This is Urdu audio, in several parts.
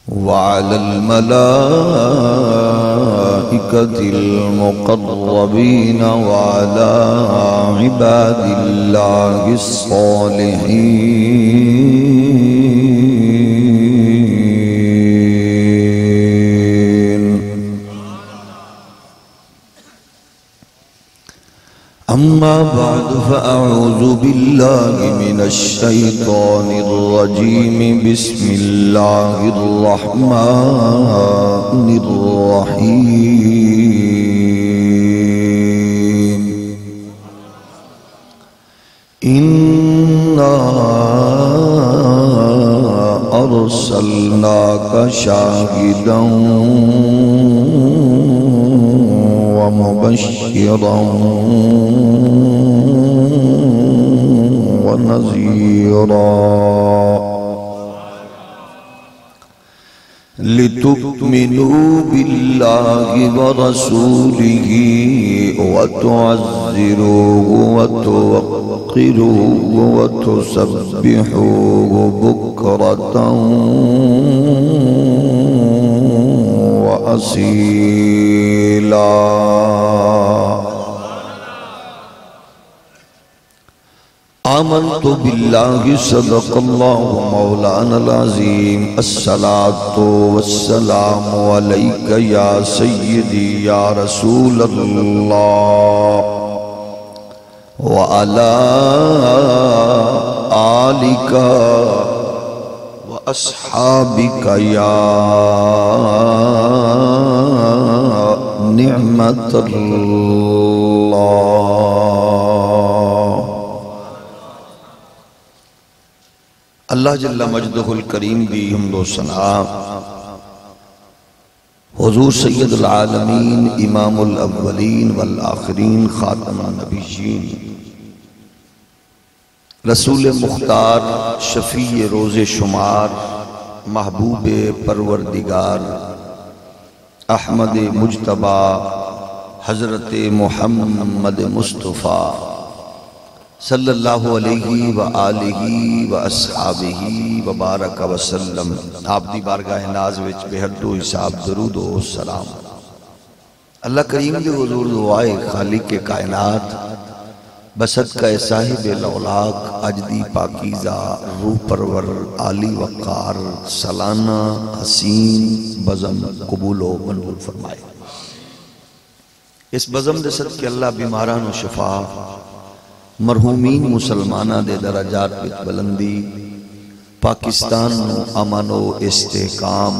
وعلى الملائكة المقربين وعلى عباد الله الصالحين. أما بعد فأعوذ بالله من الشيطان الرجيم. بسم الله الرحمن الرحيم. إنا أرسلناك شاهدا ومبشرا ونذيرا لتؤمنوا بالله ورسوله وتعزروه وتوقروه وتسبحوه بكرة وأصيلا. آمنت بالله صدق الله مولانا العظيم. الصلاة والسلام عليك يا سيدي يا رسول الله وعلى آلك وأصحابك يا نعمة الله. اللہ جل مجدہ الکریم دی حمد و ثنا حضور سید العالمین امام الاولین والآخرین خاتم النبیین رسول مختار شفیع روز شمار محبوب پروردگار احمد مجتبی حضرت محمد مصطفیٰ صلی اللہ علیہ وآلہ وآصحابہ وبارک وسلم. آپ دی بارگاہ ناز وچ بے حد و حساب درود و سلام. اللہ کریم دی حضور دعائے خالق کائنات بصدقہ صاحب الاولاق اجدی پاکیزہ روح پرور عالی وقار سالانہ حسین بزم قبول و منظور فرمائے. اس بزم دے صدقے اللہ بیماران و شفا مرحومین مسلمانہ دے درجات وچ بلندی پاکستان نو امن و استحکام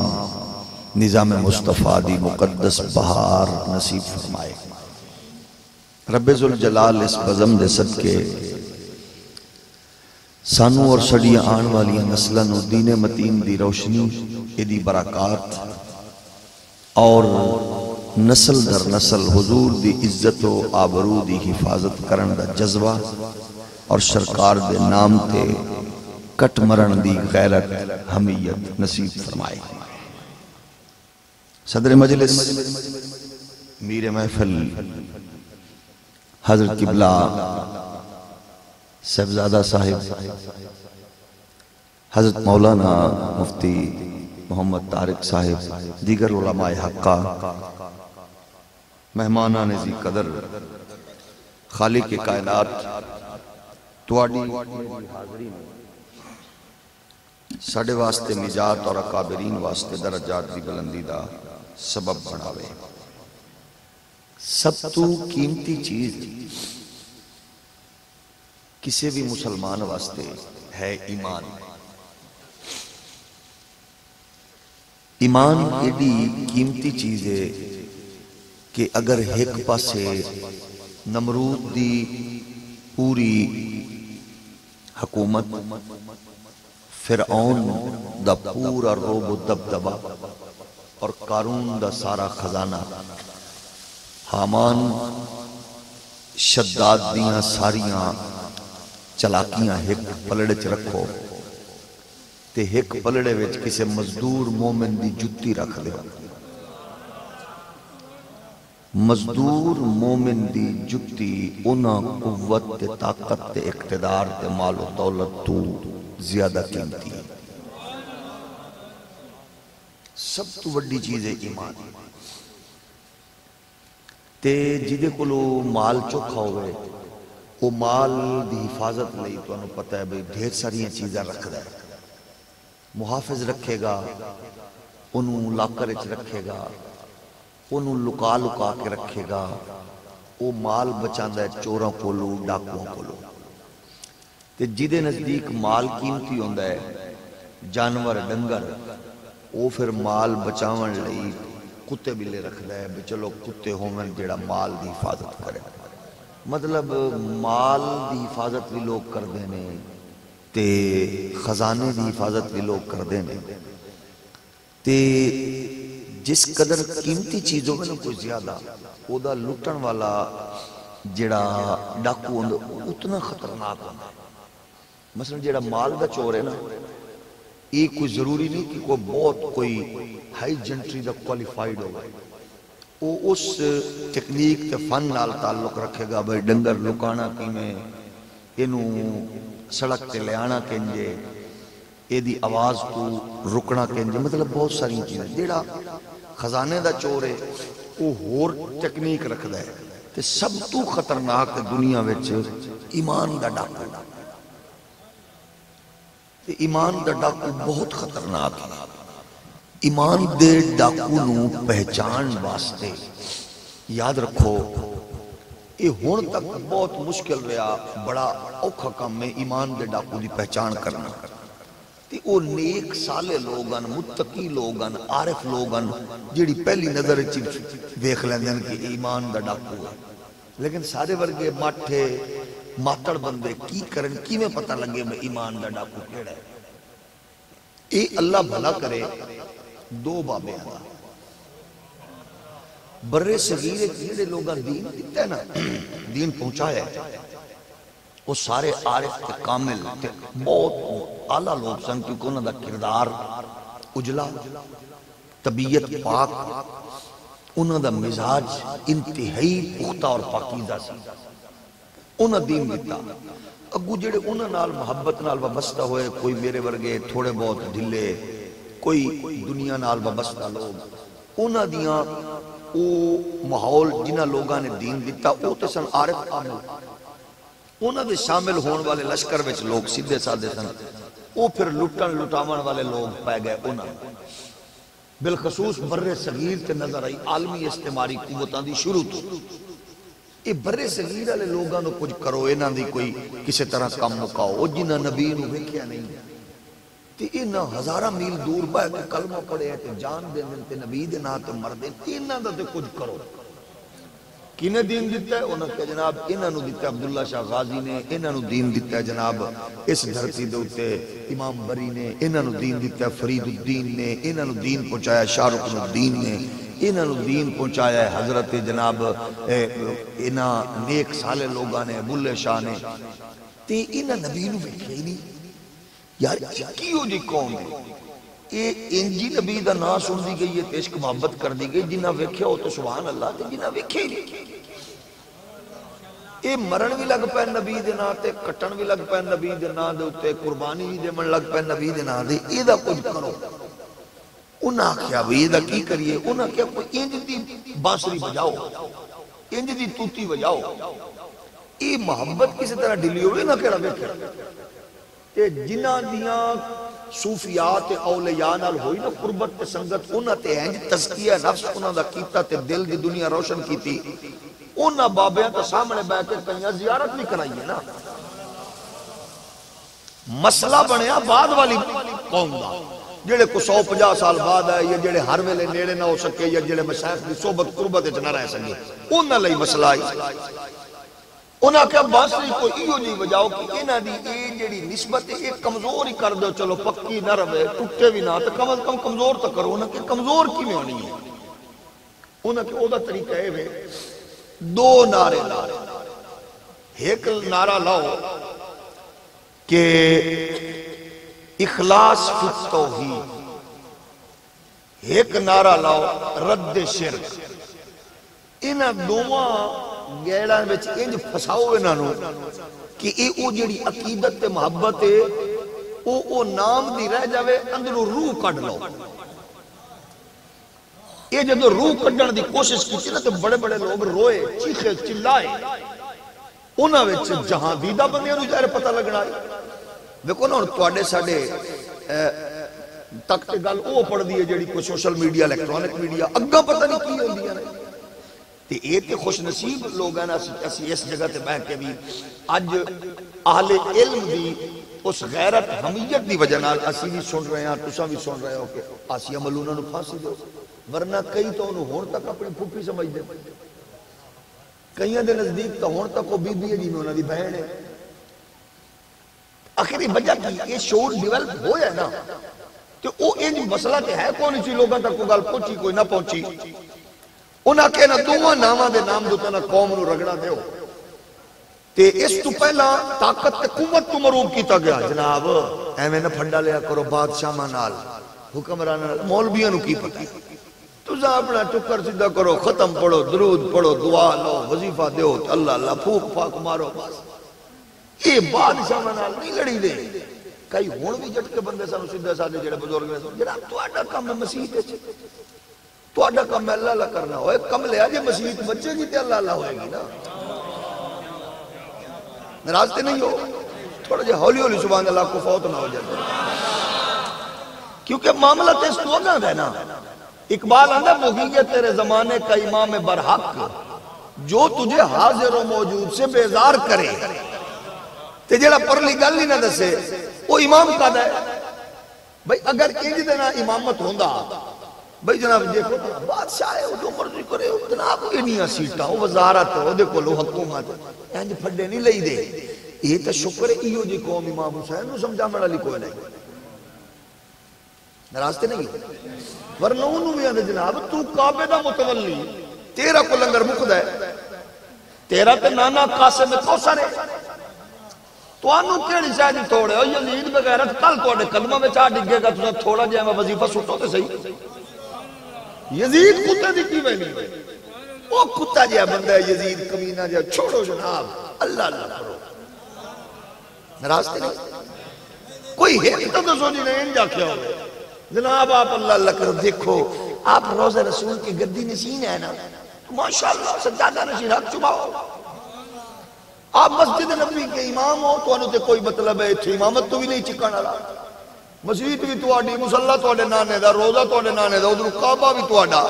نظام مصطفیٰ دی مقدس بہار نصیب فرمائے. رب ذوالجلال اس بزم دے صدقے سانو اور سڑیاں آن والی نسلوں نو دین متین دی روشنی ایدی برکات اور نسل در نسل حضور دی عزت و آبرو دی حفاظت کرن دا جذبہ اور سرکار دے نام تے کٹ مرن دی غیرت حمیت نصیب فرمائے. صدر مجلس میر محفل حضرت قبلہ صاحبزادہ صاحب حضرت مولانا مفتی محمد طارق صاحب دیگر علماء حقہ مہمانان ذی قدر خالق کائنات تواڈی حاضری میں ساڑھے واسطے نجات اور اکابرین واسطے درجات دی بلندی دا سبب بناوے. سب تو قیمتی چیز کسی بھی مسلمان واسطے ہے ایمان. ایمان ایڈی قیمتی چیز ہے کہ اگر ایک پاسے نمرود دی پوری حکومت فرعون دا پورا روب و دبدبہ اور قارون دا سارا خزانہ حامان شداد دیاں ساریاں چلاکیاں ایک پلڑے چ رکھو تے ایک پلڑے وچ کسے مزدور مومن دی جتی رکھ دے مزدور مومن دی جتی انہاں قوت تے طاقت تے اقتدار تے مال و دولت تو زیادہ قیمتی ہے۔ سب تو وڈی چیز ہے ایمان تے جدے کولو مال چوکھا ہوئے وہ مال دی حفاظت لئی تو انہوں پتہ ہے بھئی ڈھیر ساری چیزیں رکھ دے، محافظ رکھے گا، انہوں لاکرچ رکھے گا، انہوں لکا لکا کے رکھے گا، وہ مال بچاندہ ہے چوراں کولو ڈاکوں کولو تے جدے نزدیک مال قیمتی ہوندہ ہے جانور ڈنگر وہ پھر مال بچاون لئی کتے بلے رکھ دے بھی چلو کتے ہومن جیڑا مال دی حفاظت کرے، مطلب مال دی حفاظت بھی لوگ کر دینے تے خزانے دی حفاظت بھی لوگ کر دینے تے جس قدر قیمتی چیزوں میں کوئی زیادہ او دا لٹن والا جیڑا ڈاکو اتنا خطرناک ہوتا ہے۔ مثلا جیڑا مال دا چور ہے نا یہ کوئی ضروری نہیں کہ کوئی بہت کوئی ہائی جنٹری دا کوالیفائیڈ ہوگا، وہ اس ٹیکنیک تے فن نال تعلق رکھے گا بھئی ڈنگر لکانا کی میں انہوں سڑک تے لے آنا کنجے اے دی آواز کو رکنا کنجے، مطلب بہت ساری چیزیں جیڑا خزانے دا چور ہے وہ ہور ٹیکنیک رکھ دے تے سب تو خطرناک دنیا وچ ایمان دا ڈاکو، ایمان دا ڈاکو بہت خطرناک ہے۔ ایمان دے ڈاکو نو پہچان واسطے یاد رکھو یہ ہون تک بہت مشکل رہا، بڑا اوکھا کام میں ایمان دے ڈاکو دی پہچان کرنا تے او نیک سالے لوگن، متقی لوگن، عارف لوگن جیڑی پہلی نظر دیکھ لیندن کہ ایمان دا ڈاکو ہے، لیکن سارے ورگے ماٹھے ماتڑ بندے کی کرن کی میں پتہ لگے میں ایمان دا ڈاکو کیڑا ہے۔ اے اللہ بھلا کرے دو بابے ہیں برے صغیرے جیڑے لوگاں دین دیتا ہے نا دین پہنچایا ہے وہ سارے عارف تے کامل تے بہت اعلیٰ لوگ سن کیونکہ انہوں دا کردار اجلا، طبیعت پاک، انہوں دا مزاج انتہائی پختہ اور پاکیزہ سی، انہوں دین دیتا۔ اگو جڑے انہوں نال محبت نال وابستہ ہوئے کوئی میرے ورگے تھوڑے بہت ڈھلے کوئی دنیا نال وابستہ لوگ انہوں دیاں او ماحول جنہ لوگاں نے دین دیتا او تے سن عارف کامل، انہوں دے شامل ہون والے لشکر وچ لوگ سیدھے سادے سن، او پھر لٹن لٹاون والے لوگ پائے گئے انہوں بالخصوص برے صغیر تے نظر آئی عالمی استعماری قوتاں دی شروع تو یہ برے صغیر والے لوگاں نو کچھ کرو انہاں دی کوئی کسی طرح کام مکاؤ، او جنہ نبی نو ویکھیا نہیں تے انہاں ہزارہ میل دور بہ کے کلمہ پڑھے تے جان دے تے نبی دے نا تے مردے انہاں دا تے کچھ کرو۔ کینے دین دیتا ہے انہاں کہ جناب انہاں نو دیتا ہے عبداللہ شاہ غازی نے، انہاں نو دین دیتا ہے جناب اس دھرتی دے اوتے امام بری نے، انہاں نو دین دیتا ہے فرید الدین نے، انہاں نو دین پہنچایا شاہ رکن الدین نے، انہاں نو دین پہنچایا ہے حضرت جناب انہاں نیک سالے لوگاں نے، بلے شاہ نے، تے انہاں نبی نو ویکھے ہی نہیں یار کیوں جی قوم ہے یہ انجی نبی دا نا سن دی گئی ہے عشق محبت کر دی گئی، جنہ ویکھیا ہو تو سبحان اللہ تے جنہ ویکھے نہیں یہ مرن بھی لگ پہ نبی دے نا تے کٹن بھی لگ پہ نبی دے نا دے اتے قربانی بھی دے من لگ پہ نبی دے نا دے یہ دا کچھ کرو۔ انہاں کیا بھی یہ دا کی کریے، انہاں کیا کوئی انج دی بانسری بجاؤ، انج دی توتی بجاؤ، یہ محبت کسی طرح ڈلی ہوئے نہ کہڑا ویکھے تے جنہ دیاں صوفیات اولیاء نال ہوئی نا قربت تے سنگت انہاں تے انج تزکیہ نفس انہاں دا کیتا تے دل دی دنیا روشن کیتی، انہاں بابیاں تے سامنے بیٹھ کے کئیاں زیارت بھی کرائی ہے نا۔ مسئلہ بنیا بعد والی قوم دا جڑے کو 150 سال بعد ہے یا جڑے ہر ویلے نیڑے نہ ہو سکے یا جڑے مشائخ دی صحبت قربت وچ نہ رہ سکے انہاں لئی مسئلہ آئی، انہاں کیا باسری کو ایو جی بجاؤ کہ انہاں دی اے جڑی نسبت ایک کمزور ہی کر دو، چلو پکی نہ رہے ٹوٹے بھی نہ تو کم از کم کمزور تو کرو، انہاں کہ کمزور کی میں ہونی ہے، انہاں کہ او دا طریقہ ہے وے دو نعرے لائے، ایک نعرہ لاؤ کہ اخلاص فی التوحید، ایک نعرہ لاؤ رد شرک، انہاں دوواں گیڑاں وچ انج پھساؤ انہاں نو کہ اے او جڑی عقیدت تے محبت ہے او نام دی رہ جاوے اندروں روح کڈ لو. یہ جدو روح کڈن دی کوشش کی نا تو بڑے بڑے لوگ روئے چیخے چلائے انہاں وچ جہاں دیدہ بندیاں نو ظاہر پتہ لگنا ہے. دیکھو نا تواڈے ساڈے تک تے گل او پڑھ دی ہے جڑی کوئی سوشل میڈیا الیکٹرانک میڈیا اگاں پتہ نہیں کی ہوندیاں نے تے اے تے خوش نصیب لوگ ہیں اسی اس جگہ تے بیٹھ کے بھی اج اہل علم دی اس غیرت حمیت دی وجہ نال اسی بھی سن رہے ہیں تساں بھی سن رہے ہو کہ آسیہ ملونہ نو پھانسی دو. ورنہ کئی تو انہوں ہون تک اپنی پھوپھی سمجھ دے کئیاں دے نزدیک تو ہون تک وہ بی بی ہے جی میں انہوں دی بہن ہے. آخری وجہ کی یہ شعور ڈیولپ ہویا ہے نا کہ وہ ان مسئلہ تے ہے کون اسی لوگاں تک کو گل پہنچی کوئی نہ پہنچی انہاں کہ نہ دوواں ناماں دے نام دوتا نہ قوم نو رگڑا دیو تے اس تو پہلا طاقت تے قوت تو مروب کیتا گیا. جناب ایویں نہ پھنڈا لیا کرو بادشاہ نال حکمران مولویاں نو کی پتہ تُسا اپنا ٹکر سیدھا کرو ختم پڑھو درود پڑھو دعا لو وظیفہ دیو اللہ اللہ پھوک پھاک مارو بس یہ بادشاہ نال نہیں لڑی دے. کئی ہون بھی جٹ کے بندے سانو سیدھے سادے جڑے بزرگ نے جڑا تواڈا کم ہے مسیح تے تواڈا کم ہے اللہ اللہ کرنا ہوئے کم لیا جے مسیح بچے گی تے اللہ اللہ ہوئے گی نا. ناراض تے نہیں ہو تھوڑا جے ہولی ہولی سبحان اللہ کو فوت نہ ہو جائے کیونکہ معاملہ تے اس تو اگاں ہے نا. اقبال آندہ مغیّت تیرے زمانے کا امام برحق جو تجھے حاضر و موجود سے بیزار کرے تے جڑا پرلی گل ہی نہ دسے وہ امام کا ہے. بھئی اگر انج دینا امامت ہوندہ بھئی جناب دیکھو بادشاہ ہے وہ جو مرضی کرے جناب انہیاں سیٹا وہ وزارت وہ دیکھو لو حکومت انج پھڑے نہیں لئی دے. یہ تو شکر ہے ایو جی قوم امام حسین نو سمجھا مڑا لی کوئی نہیں نراستے نہیں ورنہ انہوں بھی آنے جناب تو کعبے دا متولی تیرا کو لنگر مقد ہے تیرا تے نانا قاسم کوثر ہے تو آنو کیڑی شاید توڑے ہو یزید بغیرت کل توڑے قدمہ میں چاہ ڈگے گا تو تھوڑا جائے میں وظیفہ سٹھو تے صحیح یزید کتے دی کی بہنی وہ کتا جائے بندہ ہے یزید کمینہ جائے چھوڑو جناب اللہ اللہ کرو نراستے نہیں کوئی حیث تو سوچی نہیں جا کیا ہوئے جناب آپ اللہ اللہ کرو دیکھو آپ روزہ رسول کی گردی نشین ہے نا ماشاءاللہ سجادہ نشین حق چباؤ آپ مسجد نبی کے امام ہو تو انہوں تے کوئی مطلب ہے اتھے امامت تو بھی نہیں چکانا رہا مسجد بھی تو آڈی مسلح تو آڈے نانے دا روزہ تو آڈے نانے دا ادھر کعبہ بھی تو آڈا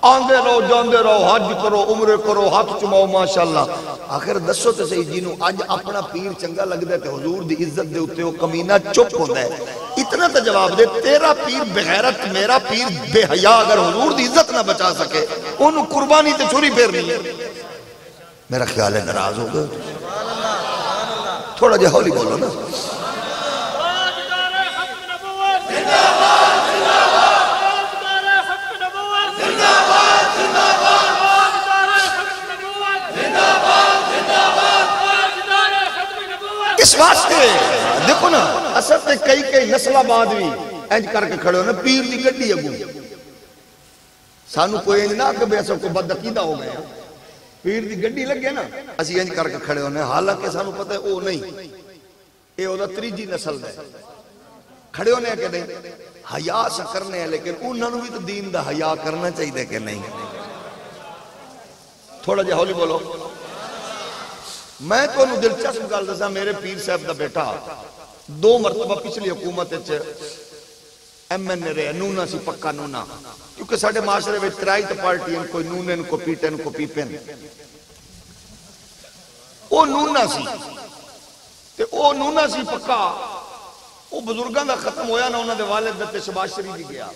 آندے رہو جاندے رہو حج کرو عمرے کرو ہاتھ چماؤ ماشاءاللہ آخر دسو تے صحیح جنوں آج اپنا پیر چنگا لگ دے تے حضور دی عزت دے ہوتے ہو کمینہ چپ ہوتا ہے اتنا تا جواب دے تیرا پیر بغیرت میرا پیر بے حیا اگر حضور دی عزت نہ بچا سکے انہوں قربانی تے چھوڑی پھیر نہیں ہے میرا خیال ہے ناراض ہوگا تھوڑا جے ہولی بولو نا اس واسطے دیکھو نا اصل میں کئی نسل آباد بھی انج کر کے کھڑے ہو نا پیر دی گڈی اگو سانو کوئی انج نہ کہ بے سب کو بد عقیدہ ہو گئے پیر دی گڈی لگے نا اسی انج کر کے کھڑے ہونے حالانکہ سانو پتہ ہے او نہیں اے او دا تریجی نسل ہے کھڑے ہونے کہ نہیں حیا سا کرنے ہیں لیکن انہوں نے بھی تو دین دا حیا کرنا چاہیے کہ نہیں تھوڑا جے ہولی بولو میں تو انہوں دلچسپ گل دسا میرے پیر صاحب دا بیٹا 2 مرتبہ پچھلی حکومت ایم این اے رہے نونا سی پکا نونا کیونکہ ساڑھے معاشرے میں ترائی تا پارٹی ہیں کوئی نونن کو پیٹن کو پیپن او نونا سی تے او نونا سی پکا او بزرگاں دا ختم ہویا نا انہوں دے والد دتے شباز شریف بھی گیا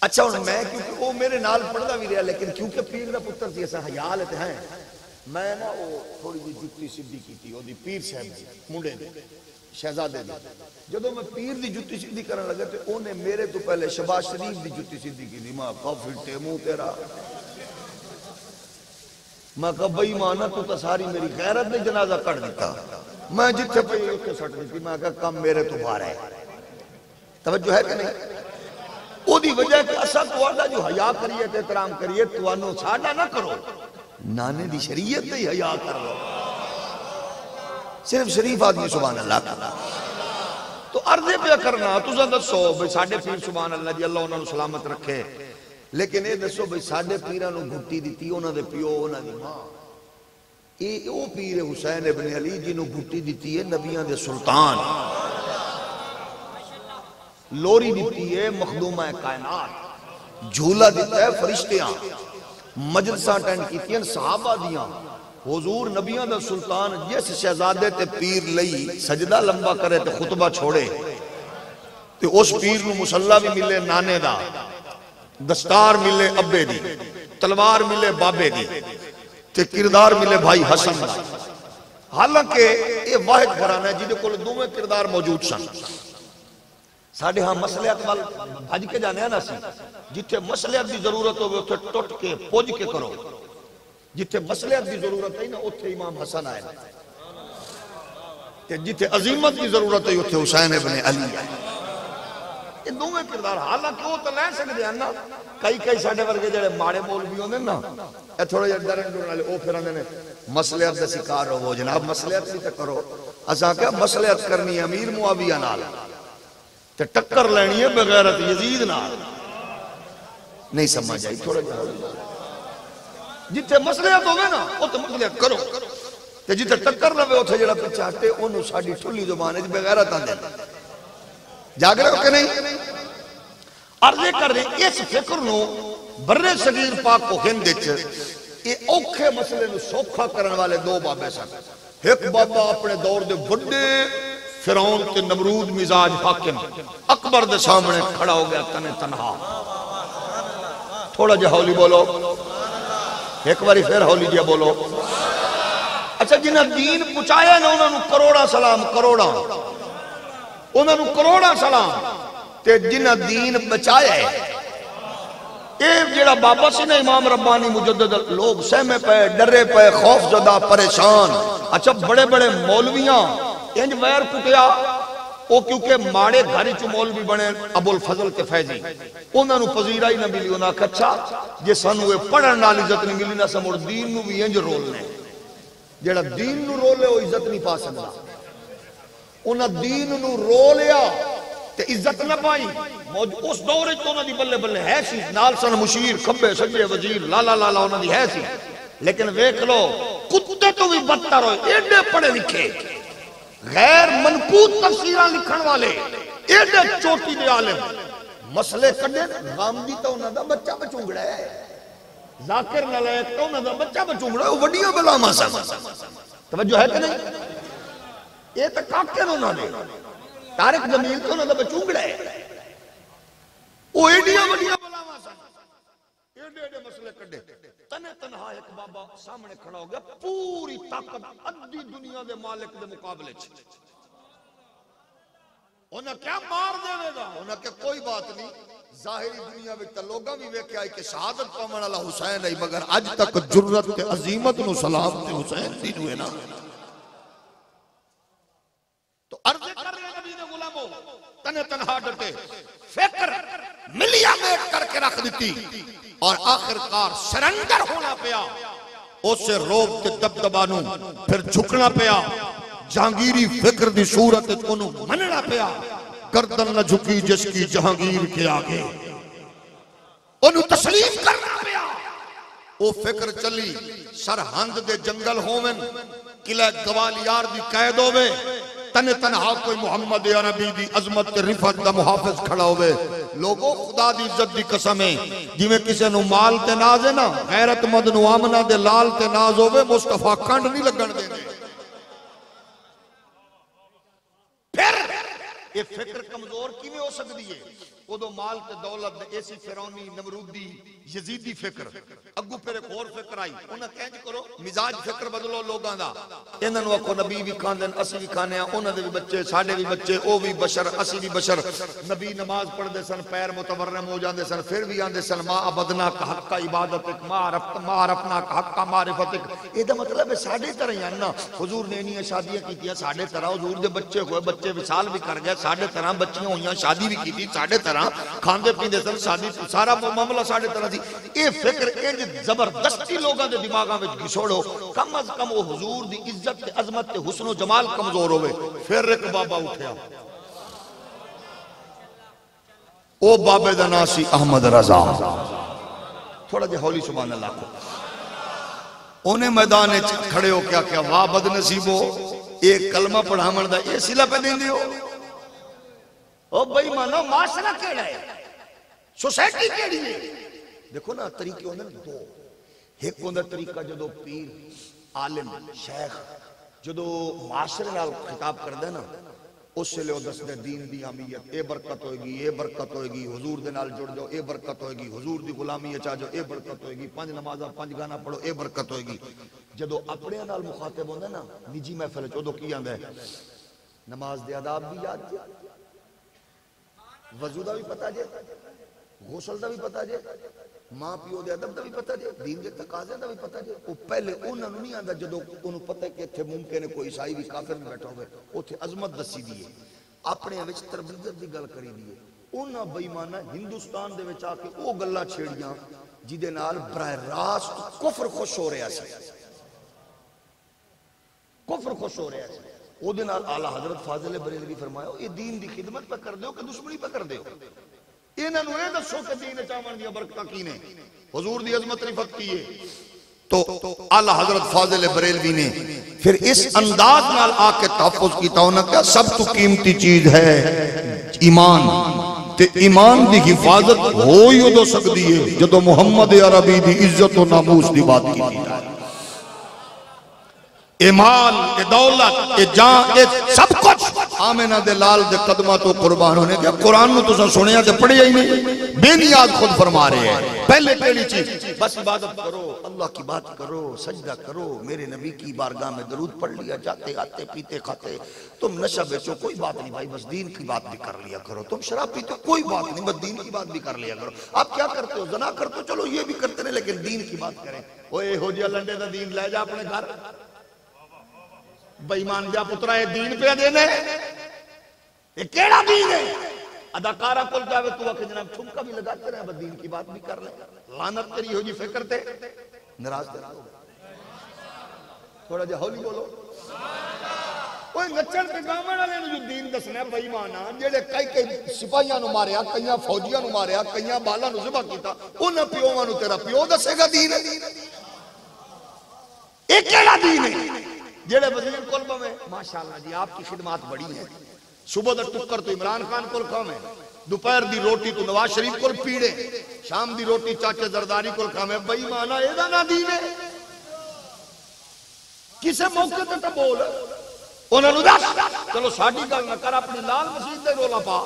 اچھا میں کیونکہ وہ میرے نال پڑھدا بھی رہا لیکن کیونکہ پیر دا پتر تھی ایسا حیالت ہیں میں نا وہ تھوڑی جی جتی سدھی کی تھی وہ دی پیر صاحب دی منڈے دے شہزادے دی جدو میں پیر دی جتی سدھی کرنے لگا تو انہیں میرے تو پہلے شباز شریف دی جتی سدھی کی تھی ماں کافر ٹیمو تیرا میں کہا بھئی مانا تو ساری میری غیرت نے جنازہ کر دیتا میں جتھے پہ یہ سٹ دیتی میں کہا کم میرے تو بار ہے توجہ ہے کہ نہیں او دی وجہ ہے کہ اسا تواڈا جو حیا کریے تے احترام کریے توانو ساڈا نہ کرو، نانے دی شریعت تے حیا کر لو، صرف شریف آدمی سبحان اللہ کرنا۔ تو عرضے پہ کرنا تساں دسو بھئی ساڈے پیر سبحان اللہ جی اللہ انہاں نوں سلامت رکھے، لیکن اے دسو بھئی ساڈے پیراں نوں گھٹی دتی انہاں دے پیو انہاں دی ماں، اے او پیر حسین ابن علی جنوں گھٹی دتی ہے نبیاں دے سلطان، لوری دیتی ہے مخدومہ کائنات، جھولا دیتا ہے فرشتیاں، مجلساں ٹینڈ کیتی ہیں صحابہ دیاں، حضور نبیاں دا سلطان جس شہزادے تے پیر لئی سجدہ لمبا کرے تے خطبہ چھوڑے تے اس پیر نو مسلح بھی ملے نانے دا، دستار ملے ابے دی، تلوار ملے بابے دی تے کردار ملے بھائی حسن دا۔ حالانکہ یہ واحد گھرانہ ہے جنہیں کول دوویں کردار موجود سن۔ ساڑھے ہاں مسئلیت وال بھج کے جانے ہیں نا سی، جتھے مسئلیت دی ضرورت ہوگی اتھے ٹوٹ کے پوج کے کرو، جتھے مسئلیت دی ضرورت ہے نا اتھے امام حسن آئے نا، جتھے عظیمت دی ضرورت ہے اتھے حسین ابن علی آئے۔ یہ دوویں کردار حالانکہ وہ تو لے سکتے ہیں نا، کئی ساڑھے ورگے جڑے ماڑے مولوی ہوندے نا، اے تھوڑا جڑے ڈرن ڈرن والے او پھر آندے نے مسئلیت دا شکار ہو، وہ جناب مسئلیت بھی تے کرو، اساں کیا مسئلیت کرنی ہے امیر معاویہ نال تے ٹکر لینی ہے بغیرت یزید نال، نہیں سمجھ آئی تھوڑا جہاں جتھے مسئلیت ہوگے نا اتھے مسئلیت کرو تے جتھے ٹکر لوے اتھے جڑا پچھاتے انہوں ساڑھی ٹھلی زبان ہے بغیرت آن دینا۔ جاگ رہے ہو کہ نہیں؟ عرضے کر رہے اس فکر نو برے صغیر پاک و ہند یہ اوکھے مسئلے نو سوکھا کرن والے دو بابے سن۔ ایک بابا اپنے دور دے بڑے فرعون تے نمرود مزاج حاکم اکبر دے سامنے کھڑا ہو گیا تنے تنہا، تھوڑا جا ہولی بولو، ایک باری پھر ہولی جا بولو۔ اچھا جنہاں دین پچایا نا انہوں نے کروڑا سلام، کروڑا انہوں نے کروڑا سلام، تے جنہاں دین بچایا ہے اے جڑا بابا سی نا امام ربانی مجدد لوگ سہمے پہ ڈرے پہ خوف زدہ پریشان۔ اچھا بڑے بڑے مولویاں انج ویر کٹیا او کیونکہ ماڑے گھری چو مولوی بنے ابو الفضل کے فیضی انہوں نے پذیرہ ہی نہ ملی، انہوں نے کہا اچھا جے سانوے پڑھن نال عزت نہیں ملی نہ سمور دین نو بھی انج رول نے، جڑا دین نو رولے وہ عزت نہیں پا سکتا، انہاں دین نو رولیا تے عزت نہ پائی۔ اس دورے تو انہاں دی بلے بلے ہے سی، نال سن مشیر کھبے سجے وزیر لالا لالا انہاں دی ہے سی، لیکن ویکھ لو کتے تو بھی بدتر ہوئے، ایڈے پڑھے لکھے غیر منقوط تفسیرہ لکھن والے ایڈے چوٹی دے عالم مسئلے کڈے غامدی تو انہاں دا بچہ بچونگڑا ہے، ذاکر نلائق تو انہاں دا بچہ بچونگڑا ہے، وہ وڈیاں بلاما سا توجہ ہے کہ نہیں؟ یہ تو کاکر انہاں دے طارق جمیل تو انہاں دا بچونگڑا ہے، وہ ایڈیاں وڈیاں بلاما سا ایڈے ایڈے مسئلے کڈے تنے تنہا ایک بابا سامنے کھڑا ہو گیا پوری طاقت ادھی دنیا دے مالک دے مقابلے چھ، انہاں کیا مار دے گا، انہاں کہ کوئی بات نہیں ظاہری دنیا میں لوگاں بھی ویکھے آئی کہ شہادت پاون والا حسین ہے، مگر اج تک جرت تے عظیمت نو سلام تے حسین دی ہوئے نا۔ تو عرض کر رہے نبی نے غلاموں تنے تنہا ڈٹے، فکر ملیا میٹ کر کے رکھ دیتی اور آخرکار سرنڈر ہونا پیا، اسے روب تے دبدبانوں پھر جھکنا پیا، جہانگیری فکر دی صورت انہوں مننا پیا، گردن نہ جھکی جس کی جہانگیر کے آگے، انہوں تسلیم کرنا پیا۔ وہ فکر چلی سرہند دے جنگل ہومن قلعہ گوالیار دی قید ہوئے، تنے تنہا کوئی محمد عربی دی عظمت تے رفت دا محافظ کھڑا ہوئے، لوگوں خدا دی عزت دی قسمیں جی میں کسے نو مال تے ناز ہے نا، غیرت مند نو آمنہ دے لال تے ناز ہوئے، مصطفیٰ کنڈ نہیں لگن دے دے۔ پھر یہ فکر کمزور کی میں ہو سکتی ہے، وہ دو مال تے دولت دے ایسی فرعونی نمرودی یزیدی فکر اگو پھر ایک اور فکر آئی، انہاں کہنج کرو مزاج فکر بدلو لوگاں دا، انہاں نو اکو نبی بھی کھاندن اسی بھی کھانے ہیں، انہاں دے بھی بچے ساڑھے بھی بچے او بھی بشر اسی بھی بشر، نبی نماز پڑھ دے سن پیر متورم ہو جاندے سن، پھر بھی آندے سن ما عبدنا کا حق کا عبادتک ما عرفنا کا حق کا معرفتک، یہ دا مطلب ہے ساڑھے طرح ہی نا، حضور نے انہیں شادیاں کی تھی ساڑھے طرح، حضور دے بچے ہوئے بچے وصال بھی کر گئے ساڑھے طرح، بچیاں ہوئیاں شادی بھی کی تھی ساڑھے طرح، طرح کھاندے پیندے سن سارا معاملہ ساڑھے طرح تھی. اے فکر انج زبردستی لوگاں دے دماغاں وچ گھسوڑو کم از کم وہ حضور دی عزت تے عظمت تے حسن و جمال کمزور ہوئے. پھر ایک بابا اٹھیا, او بابے دا نام سی احمد رضا. تھوڑا جے ہولی سبحان اللہ کو. انہیں میدان کھڑے ہو کیا کیا واہ بد نصیبو ایک کلمہ پڑھامن دا یہ سلا پہ دیں دیو. او بھائی مانو معاشرہ کیڑا ہے, سوسائٹی کیڑی ہے. دیکھو نا طریقے ہوندے دو. ایک ہوندہ طریقہ جدو پیر عالم شیخ جدو معاشرے نال خطاب کر دے نا اس سے لے دس دے دین دی اہمیت, اے برکت ہوئے گی, اے برکت ہوئے گی, حضور دے نال جڑ جاؤ, اے برکت ہوئے گی, حضور دی غلامی اچھا جاؤ, اے برکت ہوئے گی, 5 نمازہ 5 گانا پڑھو, اے برکت ہوئے گی. جدو اپنے نال مخاطب ہوندے نا نجی محفل چودو کی آندے نماز دے آداب بھی یاد جے, وضو دا بھی پتا جے, غسل دا بھی پتا جے, ماں پیو دے ادب دا بھی پتا جے, دین دے تقاضے دا بھی پتا جے. وہ پہلے انہوں نہیں آندا جدو انہوں پتہ ہے کہ اتھے ممکن ہے کوئی عیسائی بھی کافر میں بیٹھا ہوئے اتھے عظمت دسی دیئے اپنے وچ تربیت دی گل کری دیئے. انہاں بے ایمانہ ہندوستان دے وچ آ کے او گلاں چھیڑیاں جدے نال براہ راست کفر خوش ہو رہا سی, کفر خوش ہو رہا سی. او دے نال اعلیٰ حضرت فاضل بریلوی فرمایا یہ دین دی خدمت پہ کر دیو کہ دشمنی پہ کر دیو. انہاں نو اے دسو کہ دین چاون دی برکتاں کی نے, حضور دی عظمت رفت کی ہے. تو اعلیٰ حضرت فاضل بریلوی نے پھر اس انداز نال آ کے تحفظ کیتا ہونا کہ سب تو قیمتی چیز ہے ایمان, تے ایمان دی حفاظت ہوئی ہو سکتی ہے جدو محمد عربی دی عزت و ناموس دی بات کی جائے. اے مال, اے دولت, اے جان, اے سب کچھ آمینہ دے لال دے قدمہ تو قربان ہونے گیا. قرآن نو تو سا سنیا تے پڑھیا ہی نہیں, بے نیاز خود فرما رہے ہیں. پہلے پہلی چیز بس عبادت کرو, اللہ کی بات کرو, سجدہ کرو, میرے نبی کی بارگاہ میں درود پڑھ لیا, جاتے آتے پیتے کھاتے. تم نشہ بیچو کوئی بات نہیں بھائی, بس دین کی بات بھی کر لیا کرو. تم شراب پیتے کوئی بات نہیں, بس دین کی بات بھی کر لیا کرو. آپ کیا کرتے ہو, زنا کرتے ہو, چلو یہ بھی کرتے ہیں لیکن دین کی بات کریں. اوے ہو جی لنڈے دا دین لے جا اپنے گھر, بے ایمان جا پترا ہے دین پہ دینے, یہ کیڑا دین ہے. اداکارہ کل جاوے تو وقت جناب ٹھمکا بھی لگاتے رہے, بس دین کی بات بھی کر لیں. لعنت تیری ہو جی فکر تے نراز تے رہو. تھوڑا جا ہولی بولو. کوئی نچن پہ گامن والے جو دین دسنا بے ایمانا جڑے کئی سپاہیاں نو ماریا, کئیاں فوجیاں نو ماریا, کئیاں بالا نو ذبح کیتا, انہاں پیوواں نو تیرا پیو دسے گا دین ہے. یہ کیڑا دین ہے جڑے وزیر قلبہ میں ماشاءاللہ جی آپ کی خدمات بڑی ہیں. صبح دا ٹکر تو عمران خان کول کھاویں, دوپہر دی روٹی تو نواز شریف کول پیڑے, شام دی روٹی چاچے زرداری کول کھاویں. بے ایمانا اے دا نہ دین ہے. کسے موقع تے تے بول انہاں نو دس, چلو ساڈی گل نہ کر, اپنی لال مسجد تے رولا پا.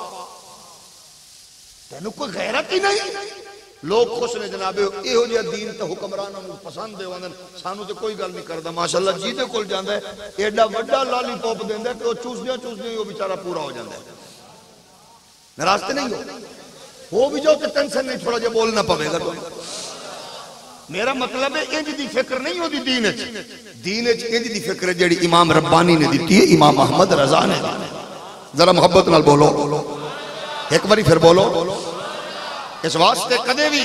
تینوں کوئی غیرت ہی نہیں. لوگ خوش نے جناب اے ہو جے دین تے حکمراناں نوں پسند دے وندن, سانو تے کوئی گل نہیں کردا. ماشاءاللہ جی دے کول جاندا ہے ایڈا وڈا لالی پاپ دیندا ہے کہ او چوسدیاں چوسدیاں او بیچارہ پورا ہو جاندا ہے. ناراض تے نہیں ہو بھی جو کہ ٹینشن نہیں, تھوڑا جے بولنا پوے گا. تو میرا مطلب ہے انج دی فکر نہیں ہوندی دین وچ. دین وچ انج دی فکر ہے جڑی امام ربانی نے دتی ہے, امام احمد رضا نے. ذرا محبت نال بولو, ایک باری پھر بولو. اس واسطے کدے بھی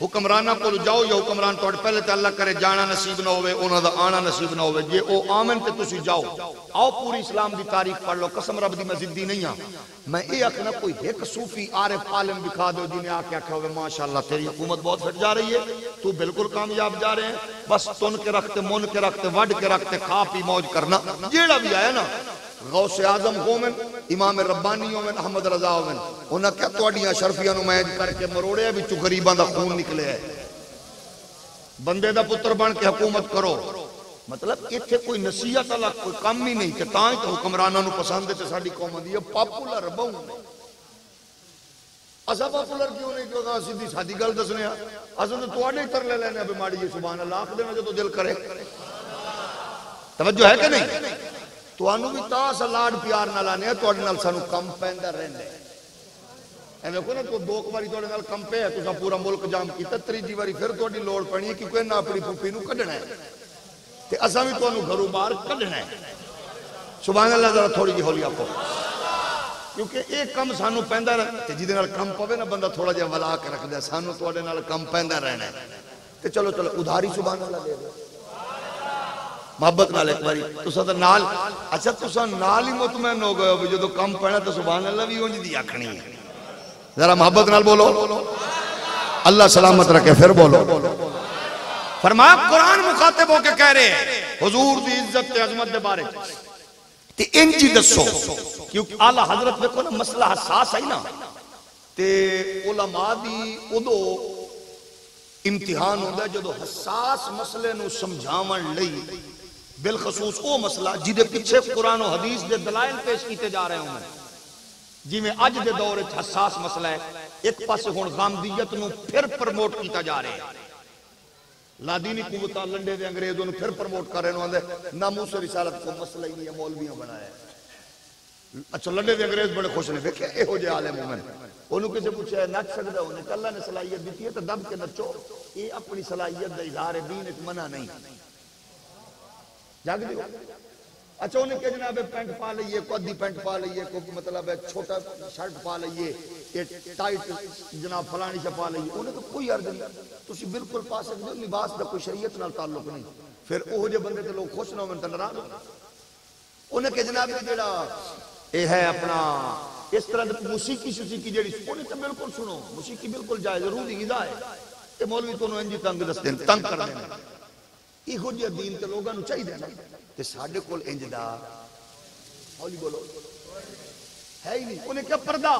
حکمرانہ کو جاؤ یا حکمران توڑ پہلے تے اللہ کرے جانا نصیب نہ ہوئے, انہاں دا آنا نصیب نہ ہوئے. جے او آمن تے تسی جاؤ, آؤ پوری اسلام دی تاریخ پڑھ لو. قسم رب دی میں ضدی نہیں ہاں. میں اے اکھنا کوئی ایک صوفی عارف عالم دکھا دو جنہیں آ کے آکھا ہوئے ماشاءاللہ تیری حکومت بہت پھٹ جا رہی ہے, تو بالکل کامیاب جا رہے ہیں, بس تن کے رکھتے, من کے رکھتے, وڈ کے رکھتے, کھا پی موج کرنا. جیڑا بھی آیا نا غوث اعظم ہومن, امام ربانی ہومن, احمد رضا ہومن, انہاں کیا توڑیاں شرفیاں نو میج کر کے مروڑے بھی چو غریباں دا خون نکلے ہے. بندے دا پتر بن کے حکومت کرو. مطلب اتھے کوئی نصیحت اللہ کوئی کام ہی نہیں کہ تاں ہی تو حکمرانہ نو پسند ہے تے ساڈی قوم دی پاپولر بہوں نے. اسا پاپولر کیوں نہیں, کیوں سیدھی سادی گل دسنے ہاں. اسا تے تواڈے ہی ترلے لینے ابے ماڑی جی سبحان اللہ آکھ دینا جو دل کرے. توجہ ہے کہ نہیں؟ تو انہوں بھی تاس لاڈ پیار نہ لانے ہیں, تو اڈنال سانو کم پہندہ رہنے ہیں. ایمیں کو نا تو دو کباری تو اڈنال کم پہ ہے, تو سا پورا ملک جام کی تری جی باری پھر تو اڈی لوڑ پڑنی ہے کیونکہ نہ اپنی پھوپی نو کڈنا ہے. تے اسا بھی تو انہوں گھرو بار کڈنا ہے. سبحان اللہ ذرا تھوڑی جی ہولی آپ کو. کیونکہ ایک کم سانو پہندہ رہے جی نال کم پوے نا بندہ تھوڑا جا ولا کے رکھ دے سانو تو اڈے نال کم پہندہ رہنا ہے تے چلو چلو ادھاری سبحان اللہ دے دے محبت نال ایک باری تسا تو نال اچھا تسا نال ہی مطمئن ہو گئے ہو جو تو کم پڑھنا تو سبحان اللہ بھی ہونج دی آکھنی ہے ذرا محبت نال بولو اللہ سلامت رکھے پھر بولو فرمایا قرآن مخاطب ہو کے کہہ رہے ہیں حضور دی عزت تے عظمت دے بارے تے انجی دسو کیونکہ اعلیٰ حضرت دیکھو نا مسئلہ حساس ہے نا تے علماء دی ادو امتحان ہوتا ہے جدو حساس مسئلے نو سمجھاون لئی بالخصوص او مسئلہ جدے پیچھے قرآن و حدیث دے دلائل پیش کیتے جا رہے ہوں جی میں اج دے دور حساس مسئلہ ہے ایک پاسے ہون غامدیت نو پھر پرموٹ کیتا جا رہے ہیں لادینی قوتہ لنڈے دے انگریزوں نے پھر پرموٹ کر رہے ہیں ناموس رسالت کو مسئلہ ہی نہیں ہے مولویاں بنایا ہے اچھا لنڈے دے انگریز بڑے خوش نے دیکھے اے ہو جائے عالم مومن انہوں کسے پوچھا ہے نچ سکتا انہیں کہ اللہ نے صلاحیت دیتی ہے تو دب کے نچو یہ اپنی صلاحیت دا اظہار دین ایک منع نہیں جاگ دیو اچھا انہیں کہ جناب پینٹ پا لئیے کو ادھی پینٹ پا لئیے کو مطلب چھوٹا شرٹ پا لئیے ٹائٹ جناب فلانی سے پا لئیے انہیں تو کوئی عرض نہیں تو اسی بالکل پا سکتے لباس دا کوئی شریعت نال تعلق نہیں پھر اوہ جو بندے تے لوگ خوش نہ ہوئے تنران انہیں کہ جناب جیڑا اے ہے اپنا اس طرح موسیقی جیڑی انہیں تو بالکل سنو موسیقی بالکل جائے ضرور دی غذا ہے کہ مولوی تو انہوں انجی تنگ دستے ہیں تنگ کر دینا یہ ہو جی دین تے لوگاں نو چاہی دینا تے ساڑھے کول انج دا ہولی بولو ہے ہی نہیں انہیں کیا پردہ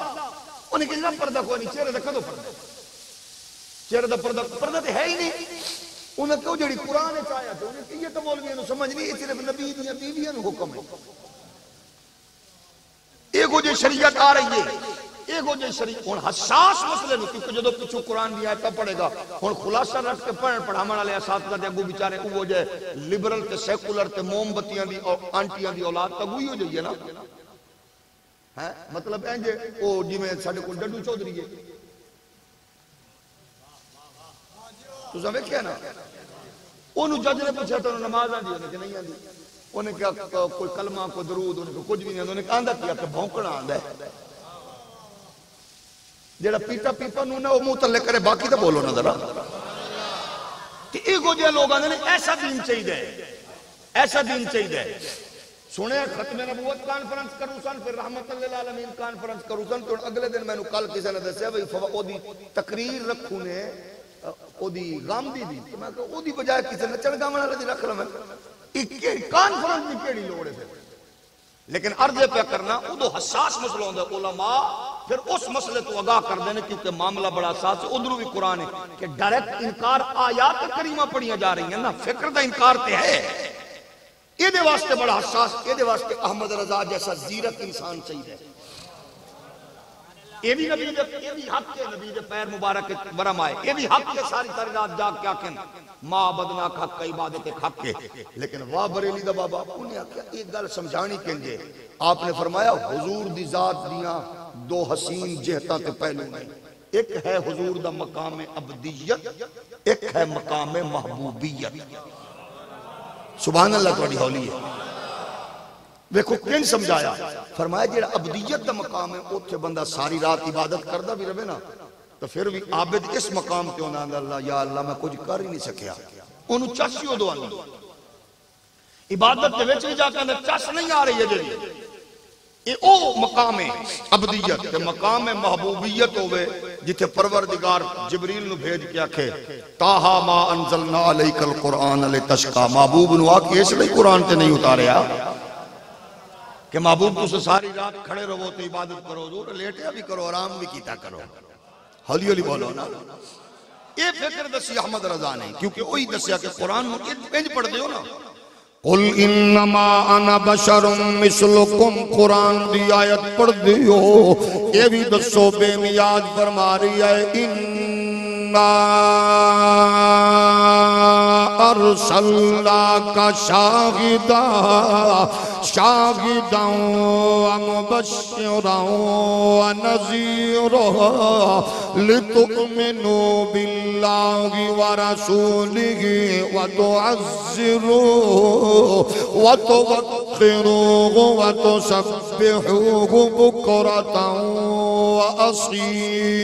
انہیں کہا پردہ کوئی نہیں چہرے دا کدو پردہ چہرے دا پردہ تے ہے ہی نہیں انہیں کہو جڑی قرآن ہے چاہیا تو انہیں کہ یہ تو مولوی انہوں سمجھ نہیں یہ صرف نبی دیا بیوی انہوں حکم ہے ایک ہو جے شریعت آ رہی ہے ایک ہو جے شریعت ان حساس مسئلے میں کیونکہ جدو پیچھو قرآن بھی آئے پڑے گا ان خلاصہ رکھ کے پڑھامان والے اساتذہ دے اگو بیچارے وہ جے لبرل تے سیکولر تے موم بتیاں دی اور آنٹیاں دی اولاد تک وہی ہو جائیے نا مطلب اینجے وہ جی میں ساڑھے کو ڈڈو چودھری ہے تو سمجھ کیا نا انہوں جج نے پوچھا تو نماز آن دی انہیں کہ نہیں آن دی انہیں کہا کوئی کلمہ کوئی درود انہیں کچھ بھی نہیں انہیں کہا آندہ کیا کہ بھونکڑا آندہ ہے جیڑا پیٹا پیپا نو نہ وہ متعلق کرے باقی تو بولو نہ ذرا کہ ایک جے لوگ آندے ایسا دین چاہیے دے ایسا دین چاہیے دے سنے ختم نبوت کانفرنس کرو سن پھر رحمت اللہ العالمین کانفرنس کرو سن تو اگلے دن میں نے کل کسی نے دسیا او دی تقریر رکھوں نے او دی غامدی دی تو میں کہا او دی بجائے کسی نچڑ گامنا لدی رکھ لوں میں کانفرنس بھی کیڑی لوڑے تھے لیکن عرض پہ کرنا وہ تو حساس مسئلہ ہوتا ہے علماء پھر اس مسئلے تو آگاہ کر دینے کیونکہ معاملہ بڑا حساس ہے ادھر بھی قرآن ہے کہ ڈائریکٹ انکار آیات کریمہ پڑھیاں جا رہی ہیں نا فکر دا انکار تے ہے یہ دے واسطے بڑا حساس یہ دے واسطے احمد رضا جیسا زیرت انسان چاہیے یہ بھی نبی حق کے نبی دے پیر مبارک برم آئے یہ بھی حق کے ساری ساری رات جاگ کیا کہن ماں بدنا حق کا عبادت حق کے لیکن واہ بریلی دا بابا انہیں کیا ایک گل سمجھانی کہنجے آپ نے فرمایا حضور دی ذات دیاں دو حسین جہتاں تے پہلو میں ایک ہے حضور دا مقام عبدیت ایک ہے مقام محبوبیت سبحان اللہ توڑی ہولی ہے ویکھو کن سمجھایا فرمایا جیڑا عبدیت دا مقام ہے اوتھے بندہ ساری رات عبادت کردہ بھی رہے نا تو پھر بھی عابد اس مقام تے ہونا اللہ یا اللہ میں کچھ کر ہی نہیں سکیا انہوں چاسیوں دو آنی عبادت دے ویچ بھی جا کے چاس نہیں آ رہی ہے جیڑی یہ او مقام عبدیت کہ مقام محبوبیت ہوئے جتے پروردگار جبریل نو بھیج کے آکھے تاہا ما انزلنا علیک القرآن علی تشکا محبوب نو آکے اس لئے قرآن تے نہیں اتارے کہ محبوب تو سے ساری رات کھڑے رہو تو عبادت کرو دور لیٹیا بھی کرو آرام بھی کیتا کرو ہولی ہولی بولو نا یہ فکر دسی احمد رضا نے کیونکہ وہی دسیا کہ قرآن انج پڑھ دیو نا قل انما انا بشر مثلکم قرآن دی آیت پڑھ دیو یہ بھی دسو بے نیاز فرما رہی ہے ارسلناک شاہدا شاہدا ومبشرا ونذیرا لتؤمنوا باللہ ورسولہ وتعزروه وتوقروه وتسبحوه بكرة وأصيلا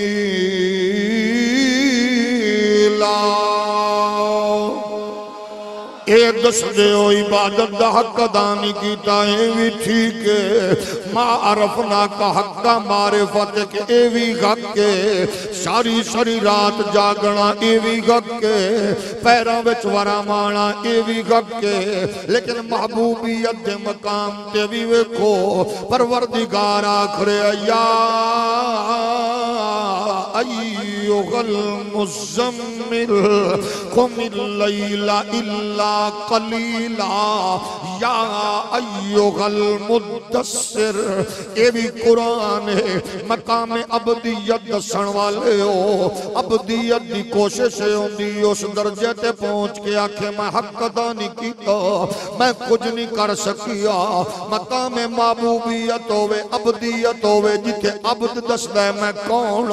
اے دس دے ہو عبادت دا حق ادا نہیں کیتا اے بھی ٹھیک ہے ما عرفنا کا حق کا معرفت کہ اے بھی حق کے ساری ساری رات جاگنا اے بھی حق کے پیروں وچ ورا مانا اے بھی حق کے لیکن محبوبیت دے مقام تے بھی ویکھو پروردگار آخرے یا ایھا المزمل قم اللیل الا قلیلا یا ایھا المدثر اے بھی قرآن ہے مقام عبدیت دسن والے ہو عبدیت دی کوشش ہوندی اس درجے تے پہنچ کے آکھے میں حق ادا نہیں کیتا میں کچھ نہیں کر سکیا مقام محبوبیت ہوئے عبدیت ہوئے جتے عبد دسدا ہے میں کون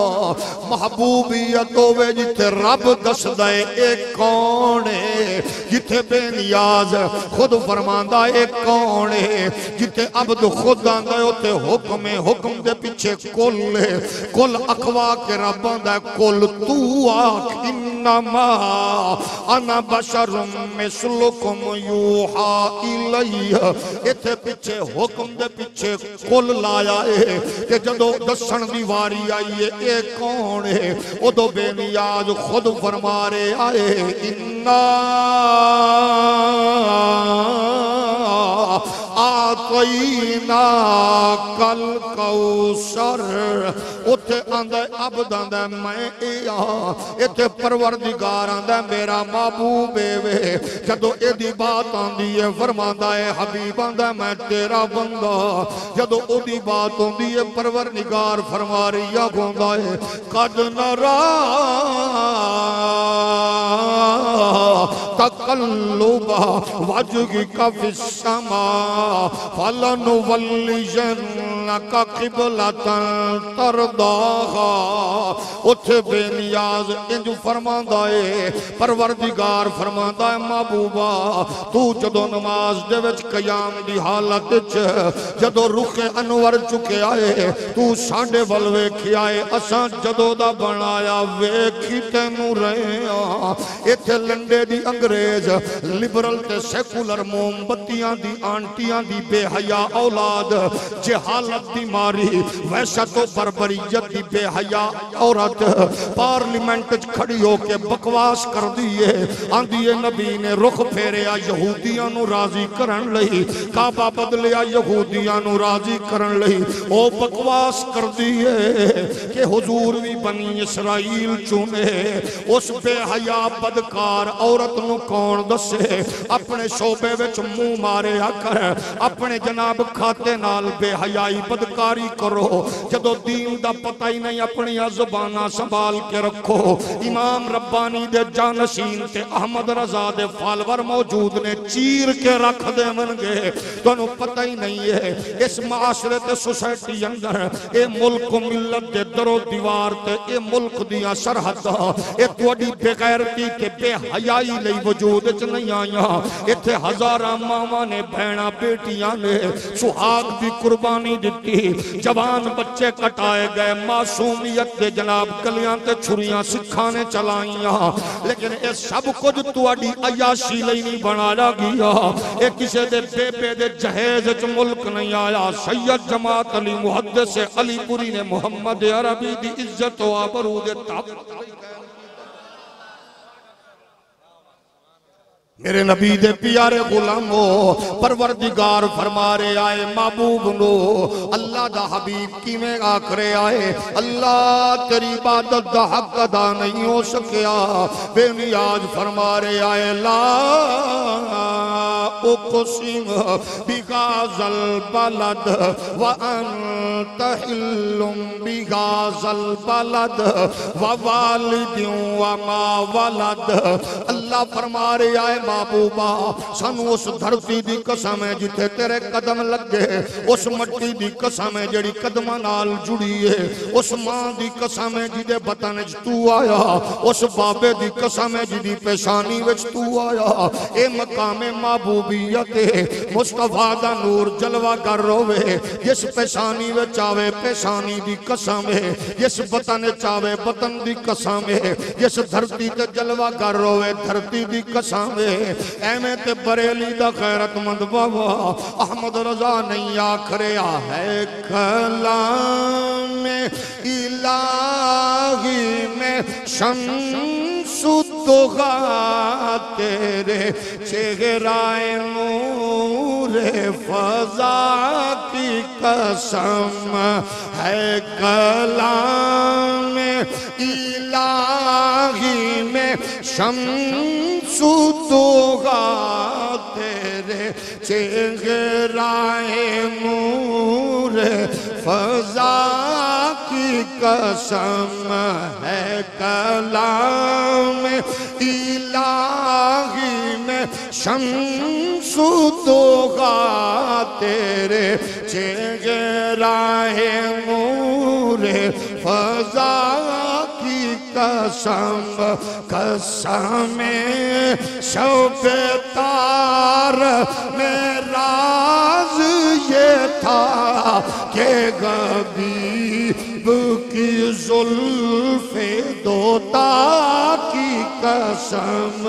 محبوبیت ہوئے جتے رب دسدا ہے اے کون ہے جتے بے نیاز خود فرماندہ اے کون ہے جتے عبد خود آندہ ہے اتے حکم دے پیچھے کل ہے کل اقوا کے رب آندہ ہے کل تو آکھ انما انا بشر مثلکم یوحا الیہ اتے پیچھے حکم دے پیچھے کل لایا ہے کہ جدو دسن دیواری آئی ہے اے کون ہے ادو بے نیاز خود فرما رہے آئے انا آتینا کل کوثر اتے آندھے عبد آندھے میں ایا اتے پروردگار آندھے میرا محبوب وے جدو اے دی بات آندھی ہے فرماندہ ہے حبیب آندھے میں تیرا بندہ جدو او دی بات آندھی ہے پروردگار فرما رہی آگوندہ ہے قد نرا تقلبا وجهك في السماء فلنولينك قبلة ترضاها اٹھے بے نیاز انج فرماندہ ہے پروردگار فرماندہ ہے محبوبہ تو جدو نماز دے وچ قیام دی حالت جدو رخ انور چکے آئے تو ساڑھے والوے کھی آئے اساں جدو دا بنایا ویکھی تینوں رہے ایتھے لنڈے دی انگریز لبرل تے سیکولر موم بتیاں دی آنٹیاں دی بے حیا اولاد جہالت دی ماری ویسا تو بربریت دی بے حیا عورت پارلیمنٹ کھڑی ہو کے بکواس کر دیئے آندھیے نبی نے رخ پھیریا یہودیاں نو راضی کرن لئی کعبہ بدلیا یہودیاں نو راضی کرن لئی او بکواس کر دیئے کہ حضور بھی بنی اسرائیل چونے اس بے حیا بدکار عورت نو کون دسے اپنے شعبے وچ منہ مارے کر اپنے جناب کھاتے نال بے حیائی بدکاری کرو جدو دین دا پتہ ہی نہیں اپنی زبانہ سنبھال کے رکھو امام ربانی دے جانشین تے احمد رضا دے فالور موجود نے چیر کے رکھ دے من گے تو انہوں پتہ ہی نہیں ہے اس معاشرے تے سوسائٹی اندر اے ملک و ملت دے درو دیوار تے اے ملک دیا سرحد اے توڑی بے غیرتی تے بے حیائی لئی وجود چ نہیں آیا اتھے ہزارہ ماما نے بہنا بیٹیاں نے سہاگ بھی قربانی دیتی جوان بچے کٹائے گئے معصومیت دے جناب گلیاں تے چھریاں سکھانے چلائیاں لیکن اے سب کچھ توڑی عیاشی لئی نہیں بنا گیا اے کسے دے بے بے دے جہیز چ ملک نہیں آیا سید جماعت علی محدث علی پوری نے محمد عربی دی عزت و آبرو دے تاب میرے نبی دے پیارے غلامو پروردگار فرما رہے آئے محبوب نو اللہ دا حبیب کی میں آکھرے آئے اللہ تیری عبادت دا حق ادا نہیں ہو سکیا بے نیاز فرما رہے آئے لا اقسم بغاز البلد وان حل بهذا البلد ووالد وما ولد. اللہ فرما رہا ہے محبوبہ سانو اس دھرتی دی قسم ہے جتھے تیرے قدم لگے, اس مٹی دی قسم ہے جڑی قدماں نال جڑی ہے, اس ماں دی قسم ہے جدے بطن وچ تو آیا, اس بابے دی قسم ہے جدی پیشانی وچ تو آیا. اے مقام محبوبیت مصطفیٰ دا نور جلوہ گر روے, جس پیشانی وچ آوے پیشانی دی قسم ہے, جس بطن وچ آوے بطن دی قسم ہے, جس دھرتی تے جلوہ گر روے دھرتی دی قسم ہے. ایویں تے بریلی دا غیرت مند بابا احمد رضا نہیں آکھریا ہے کلام الہی میں شمس الضحیٰ تیرے چہرہ نور فضا کی قسم ہے. کلام الہی میں شمس الضحیٰ تیرے چہرہ نور فضا کی قسم ہے. کلام الہی میں شمس الضحیٰ تیرے چہرہ نور فضا کی قسم. قسم شب تار میں راز یہ تھا کہ غبیب کی زلف دوتا کی قسم.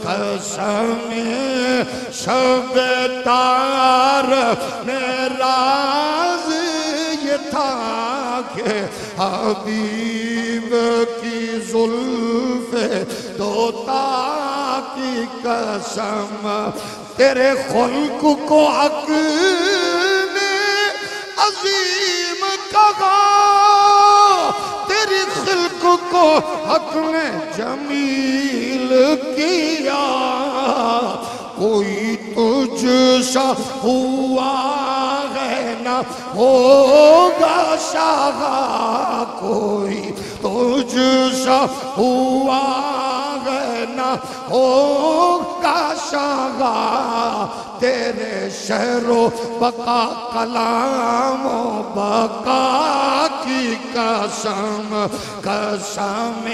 قسم شب تار میں راز یہ تھا کہ حبیب کی زلف دوتا کی قسم. تیرے خلق کو حق نے عظیم کہا, تیری خلق کو حق نے جمیل کیا. کوئی تجھ سا ہوا ہے نہ ہوگا شاہ, کوئی تجھ سا ہوا ہے نہ ہوگا شاہ. تیرے شہر و بقا کلام و بقا کی قسم. قسم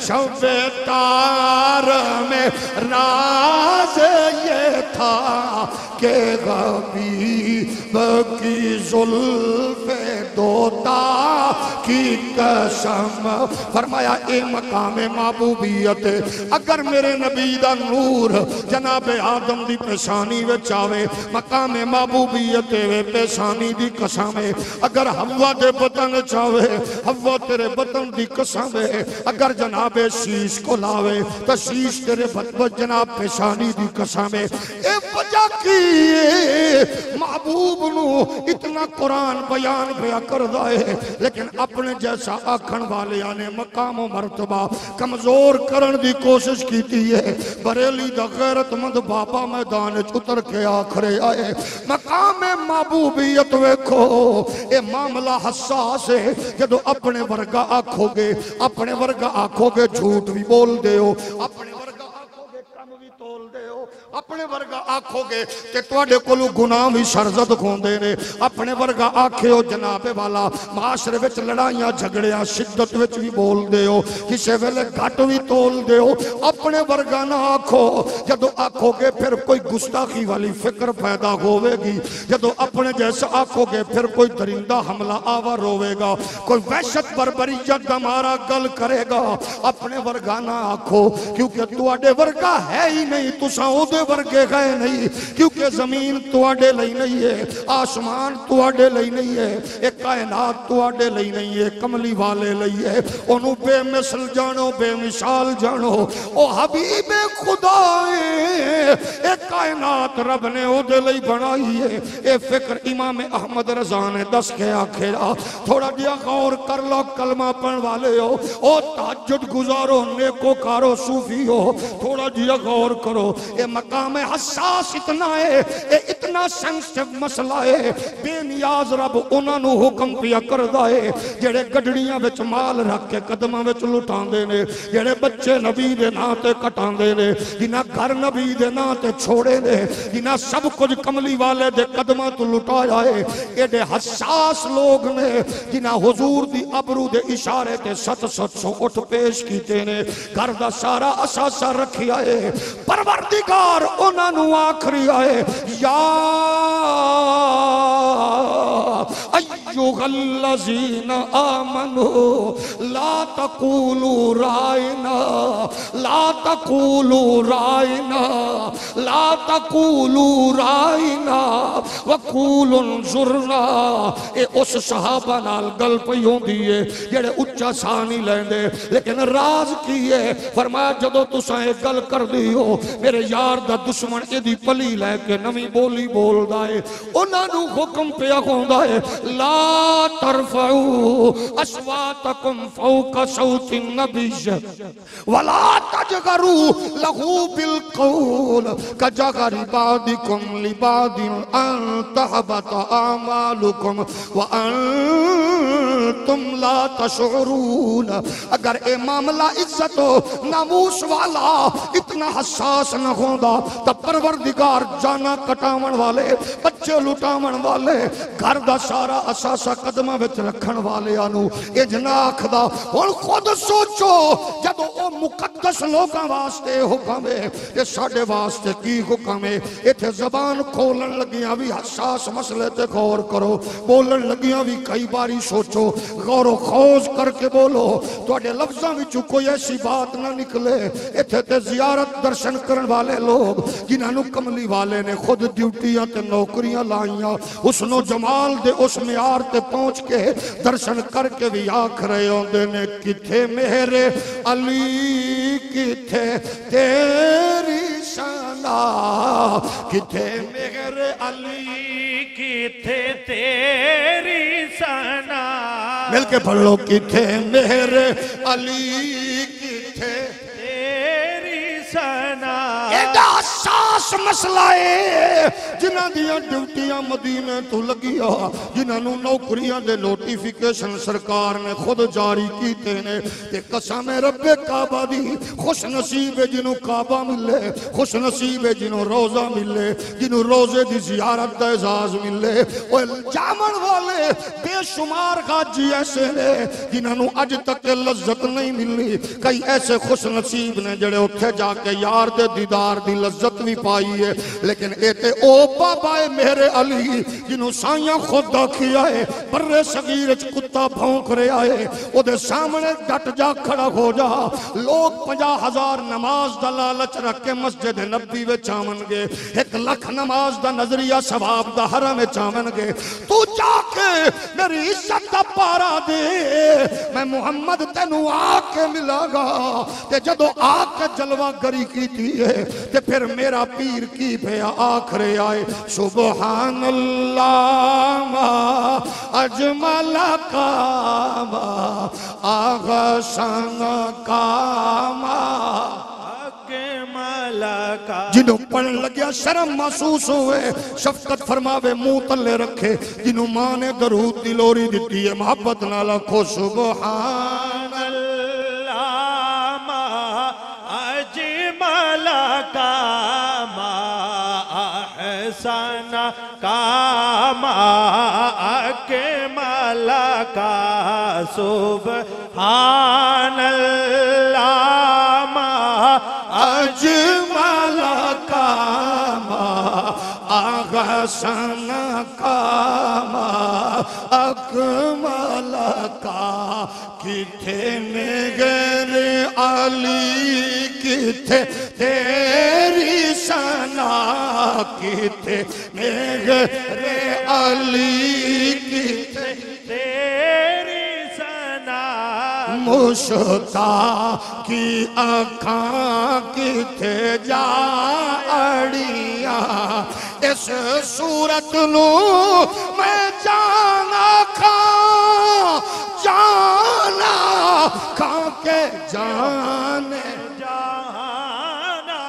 شب تار میں راز یہ تھا کہ غبیب کی زلف دوتا کی قسم. فرمایا اے مقام محبوبیت اگر میرے نبی دا نور جناب آدم دی پیشانی وچ آوے, مقام محبوبیت وے پیشانی دی قسم ہے. اگر حوا دے بطن چاوے حوا تیرے بطن دی قسم ہے. اگر جناب شیش کو لاوے تو شیش تیرے بطن جناب پیشانی دی قسم ہے. اے وجہ کی محبوب نو اتنا قرآن بیان پیا کردہ ہے, لیکن اپنے جیسا آکھن والے آنے مقام و مرتبہ کمزور کرن دی کوشش کیتی ہے. بریلی دا غیرت مند بابا میدان اتر کے آکھرے آئے. مقام محبوبیت ویکھو اے معاملہ حساس ہے. جدو اپنے ورگا آکھو گے, اپنے ورگا آکھو گے جھوٹ بھی بول دے ہو, اپنے ورگا آکھو گے کم بھی تول دے ہو, اپنے ورگا آکھو گے کہ توڑے کلو گناہ بھی سرزد کھوندے نے, اپنے ورگا آکھے ہو جناب والا معاشرے وچ لڑائیاں جھگڑیاں شدت وچ بھی بول دے ہو, کسے ویلے گھٹ بھی تول دے ہو. اپنے ورگا نہ آکھو. جدو آکھو گے پھر کوئی گستاخی والی فکر پیدا ہوئے گی. جدو اپنے جیسا آکھو گے پھر کوئی درندہ حملہ آور ہوئے گا, کوئی وحشت بربریت دمارا گل کرے گا. اپنے ورگا نہ آکھو کیونکہ توڑے ورگا ہے ہی نہیں, تساؤں دے ورگے گئے نہیں, کیونکہ زمین توڑے لئی نہیں ہے, آسمان توڑے لئی نہیں ہے, ایک کائنات توڑے لئی نہیں ہے, کملی والے لئی ہے. انہوں بے مثل جانو بے مثال جانو, او حبیب خدا ہے, ایک کائنات رب نے او دے لئی بنائی ہے. اے فکر امام احمد رضا نے دس کے آخرا تھوڑا دیا غور کر لو. کلمہ پڑھ والے ہو, او تہجد گزارو, نیکو کارو, صوفی ہو, تھوڑا دیا غور کرو. اے مقام میں حساس اتنا ہے اے اتنا سینسٹیو مسئلہ ہے بے نیاز رب انہاں نو حکم پیا کردا ہے جڑے گڈڑیاں وچ مال رکھ کے قدماں وچ لٹاندے نے جڑے بچے نبی دے نام تے کٹاندے نے جنہاں گھر نبی دے نام تے چھوڑے نے جنہاں سب کچھ کملی والے دے قدماں تو لٹایا ہے ایڈے حساس لوگ نے جنہاں حضور دی ابرو دے اشارے تے سچ سچ اٹھ پیش کیتے نے گھر دا سارا اثاثہ رکھیا ہے پروردگار انہاں نو آخری آئے یا ایوہ الذین آمنوا لا تقولوا رائنا لا تقولوا رائنا لا تقولوا رائنا وقولوا انظرنا اے اس صحابہ نال گل پئی ہوندی ہے جڑے اچا سا نہیں لیندے لیکن راز کی ہے فرمایا جدو تساں اے گل کر دی ہو میرے یار دا دشمن ایدی پلی لے کے نمی بولی بول دائے انہاں نو حکم پیا ہوندا ہے لا ترفعوا اصواتکم فوق صوت النبی ولا تجغروا له بالقول كجغر بعضكم لبعض ان تحبط اعمالكم وانتم لا تشعرون اگر اے معاملہ عزت و ناموس والا اتنا حساس نہ ہوندا تو پروردگار جانا کٹاون والے بچے لٹاون والے گھر دا سارا اساسا قدمہ وچ رکھن والے آنو اجناک دا اور خود سوچو جب او مقدس لوگاں واسطے حکم ہے یہ ساڑھے واسطے کی حکم ہے ایتھے زبان کھولن لگیاں بھی حساس مسئلے تے غور کرو بولن لگیاں بھی کئی باری سوچو غور و خوض کر کے بولو توڑے لفظاں وچوں کوئی ایسی بات نہ نکلے ایتھے تے زیارت درشن کرن والے لوگ جنہاں کملی والے نے خود ڈیوٹیاں تے نوکریاں لائیاں حسن و جمال دے اس معیار تے پہنچ کے درشن کر کے بھی آکھ رہے ہوندے نے کتھے میرے علی کتھے تیری شانا کتھے میرے علی کتھے تیری سنا مل کے پڑھ لو کتھے میرے علی کتھے تیری سنا ایڈا حساس مسئلہ ہے جنہاں دیاں ڈیوٹیاں مدینے تو لگیا جنہاں نو نوکریاں دے نوٹیفیکیشن سرکار نے خود جاری کیتے نے تے قسم رب کعبہ دی خوش نصیب ہے جنہوں کعبہ ملے خوش نصیب ہے جنہوں روزہ ملے جنہوں روزے دی زیارت دا اعزاز ملے اور جامن والے بے شمار غاجی ایسے نے جنہاں نو اج تک لذت نہیں ملی کئی ایسے خوش نصیب نے جڑے اتھے جا کے یار دے دیدار دی لذت بھی پائی ہے لیکن ایتے او بابا میرے علی جنہوں سائیاں خود داکھیا ہے برے صغیرچ کتا بھونک رہے آئے او دے سامنے ڈٹ جا کھڑا ہو جا لوگ 50,000 نماز دا لالچ رکھ کے مسجد نبی وے چامن گے 1,00,000 نماز دا نظریہ ثواب دا حرم وے چامن گے تو جا کے میری عزت دا پارا دے میں محمد تینو آ کے ملا گا تے جدو آ کے جلوہ گری کی تھی ہے تے پھر میرا پیر کی بھیا آخرے آئے سبحان اللہ ما اجمل کاما آغسان کاما جنہوں پڑھن لگیا شرم محسوس ہوئے شفقت فرماوے منہ تلے رکھے جنہوں ماں نے درود دلوری دیتی ہے محبت نہ لکھو سبحان اللہ ما اجمل کاما احسن کاما اکمل کا سبحان اللہ ما اجمل کاما احسن کاما اکمل کا کتھے میرے علی کتھے تیری سنا کتھے میرے علی کتھے تیری سنا مشتاق کی آنکھاں کتھے جا اڑیاں اس صورت نو میں جانا کھاں جانا کھاں کے جانے جانا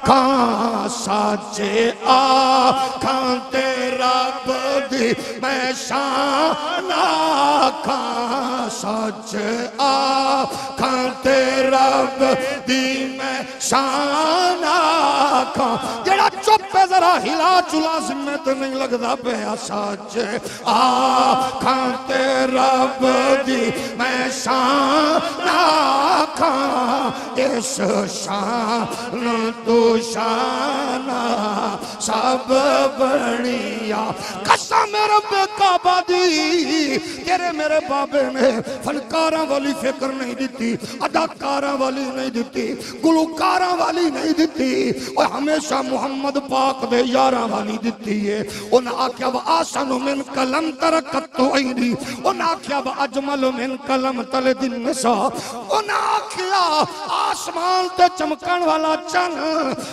کھاں سچے آکھاں تے رب دی میں شان آکھاں سچ آکھاں تے رب دی میں شان آکھاں جڑا چپ ہے ذرا ہلا چلا سمت نہیں لگدا پیا سچ آکھاں تے رب دی میں شان آکھاں اس شان تو شان سب بڑیا قسم رب کعبہ دی تیرے میرے بابے نے فنکاراں والی فکر نہیں دیتی اداکاراں والی نہیں دیتی گلوکاراں والی نہیں دیتی اور ہمیشہ محمد پاک دے یاراں والی دیتی ہے انہاں آکھیا وآسن من کلم ترکت عینی انہاں آکھیا واجمل من کلم تلد النساء انہاں آکھیا آسمان تے چمکن والا چن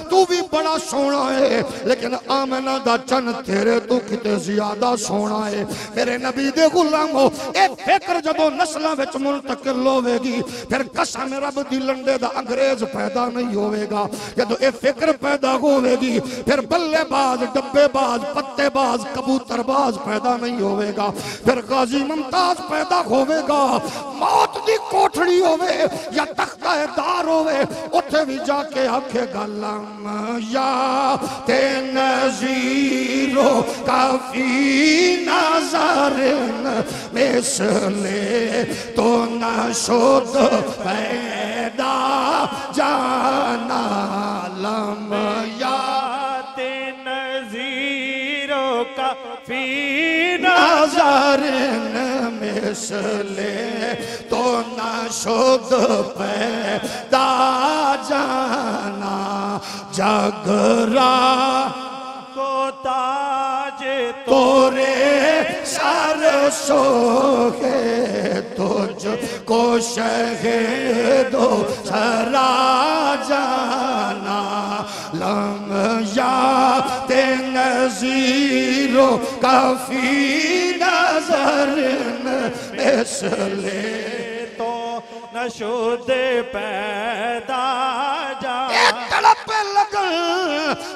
تو بھی بڑا سونا ہے لیکن آمنہ دا چن تیرے تو کتے زیادہ سونا ہے میرے نبی دے غلامو اے فکر جدو نسلہ وچ منتقل ہوئے گی پھر قسم رب دی لنڈے دا انگریز پیدا نہیں ہوئے گا جدو اے فکر پیدا ہوئے گی پھر بلے باز ڈبے باز پتے باز کبوتر باز پیدا نہیں ہوئے گا پھر غازی ممتاز پیدا ہوئے گا موت دی کوٹھڑی ہوئے یا تختہ دار ہوئے اتھے بھی جا کے آکھے گا لم یا تے نظیرو کافی نظرن مثلے تو نہ شد پیدا جانا لم یا تے نظیروں کا فی نظرن مثلے تو نہ شد پیدا جانا جگرا کو تاج تورے سر سوگے تجھ کو شہد سرا جانا لم یا تے نظیرو کافی نظر مثلے تو نہ شد پیدا جا طلب پہ لگن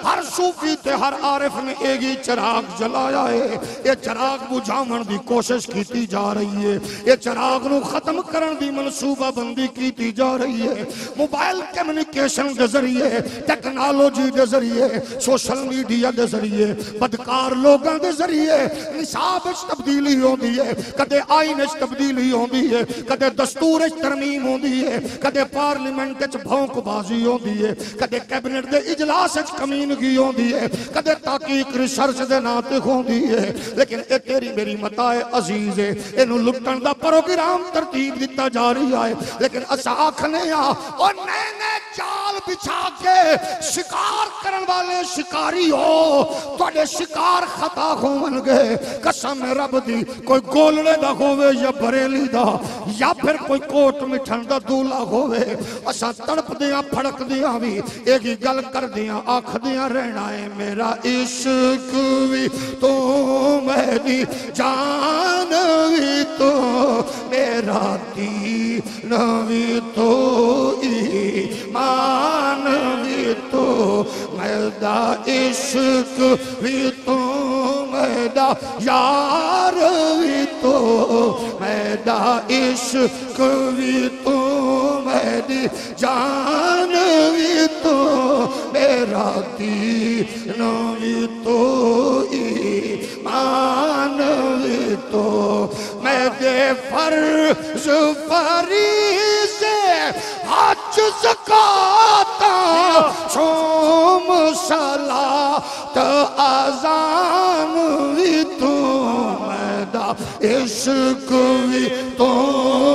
ہر صوفی تے ہر عارف نے ایک ہی چراغ جلایا ہے یہ چراغ بجھاون دی کوشش کیتی جا رہی ہے یہ چراغ نو ختم کرن دی منصوبہ بندی کیتی جا رہی ہے موبائل کمیونیکیشن دے ذریعے ٹیکنالوجی دے ذریعے سوشل میڈیا دے ذریعے بدکار لوگاں دے ذریعے نصاب وچ تبدیلی ہوندی ہے کدے آئین وچ تبدیلی ہوندی ہے کدے دستور وچ ترمیم ہوندی ہے کدے پارلیمنٹ وچ بھونک بازی ہوندی ہے کدے کیبنٹ دے اجلاس وچ کمینگی ہوندی ہے کدے تحقیق ریسرچ دے ناطق ہوندی ہے لیکن اے تیری میری متاع عزیز ہے اینو لٹن دا پروگرام ترتیب دیتا جا رہی ہے لیکن اسا آکھنے او نئے نئے جال بچھا کے شکار کرن والے شکاری ہو تواڈے شکار خطا ہون گے قسم رب دی کوئی گولڑے دا ہوے یا بریلی دا یا پھر کوئی کوٹ مٹھن دا دولا ہوے اسا تڑپ دیاں پھڑک دیاں بھی ایک ہی گل کر دیاں آکھ دیاں رہنا ہے میرا عشق بھی تو میری جان بھی تو میرا دین بھی تو ایمان بھی تو میرا عشق بھی تو میرا یار بھی تو میرا عشق بھی تو میری جان بھی تو میرا دین بھی تو ایمان بھی تو میں دے فرض فریضے حج زکاة صوم صلاۃ اذان بھی تو میرا عشق بھی تو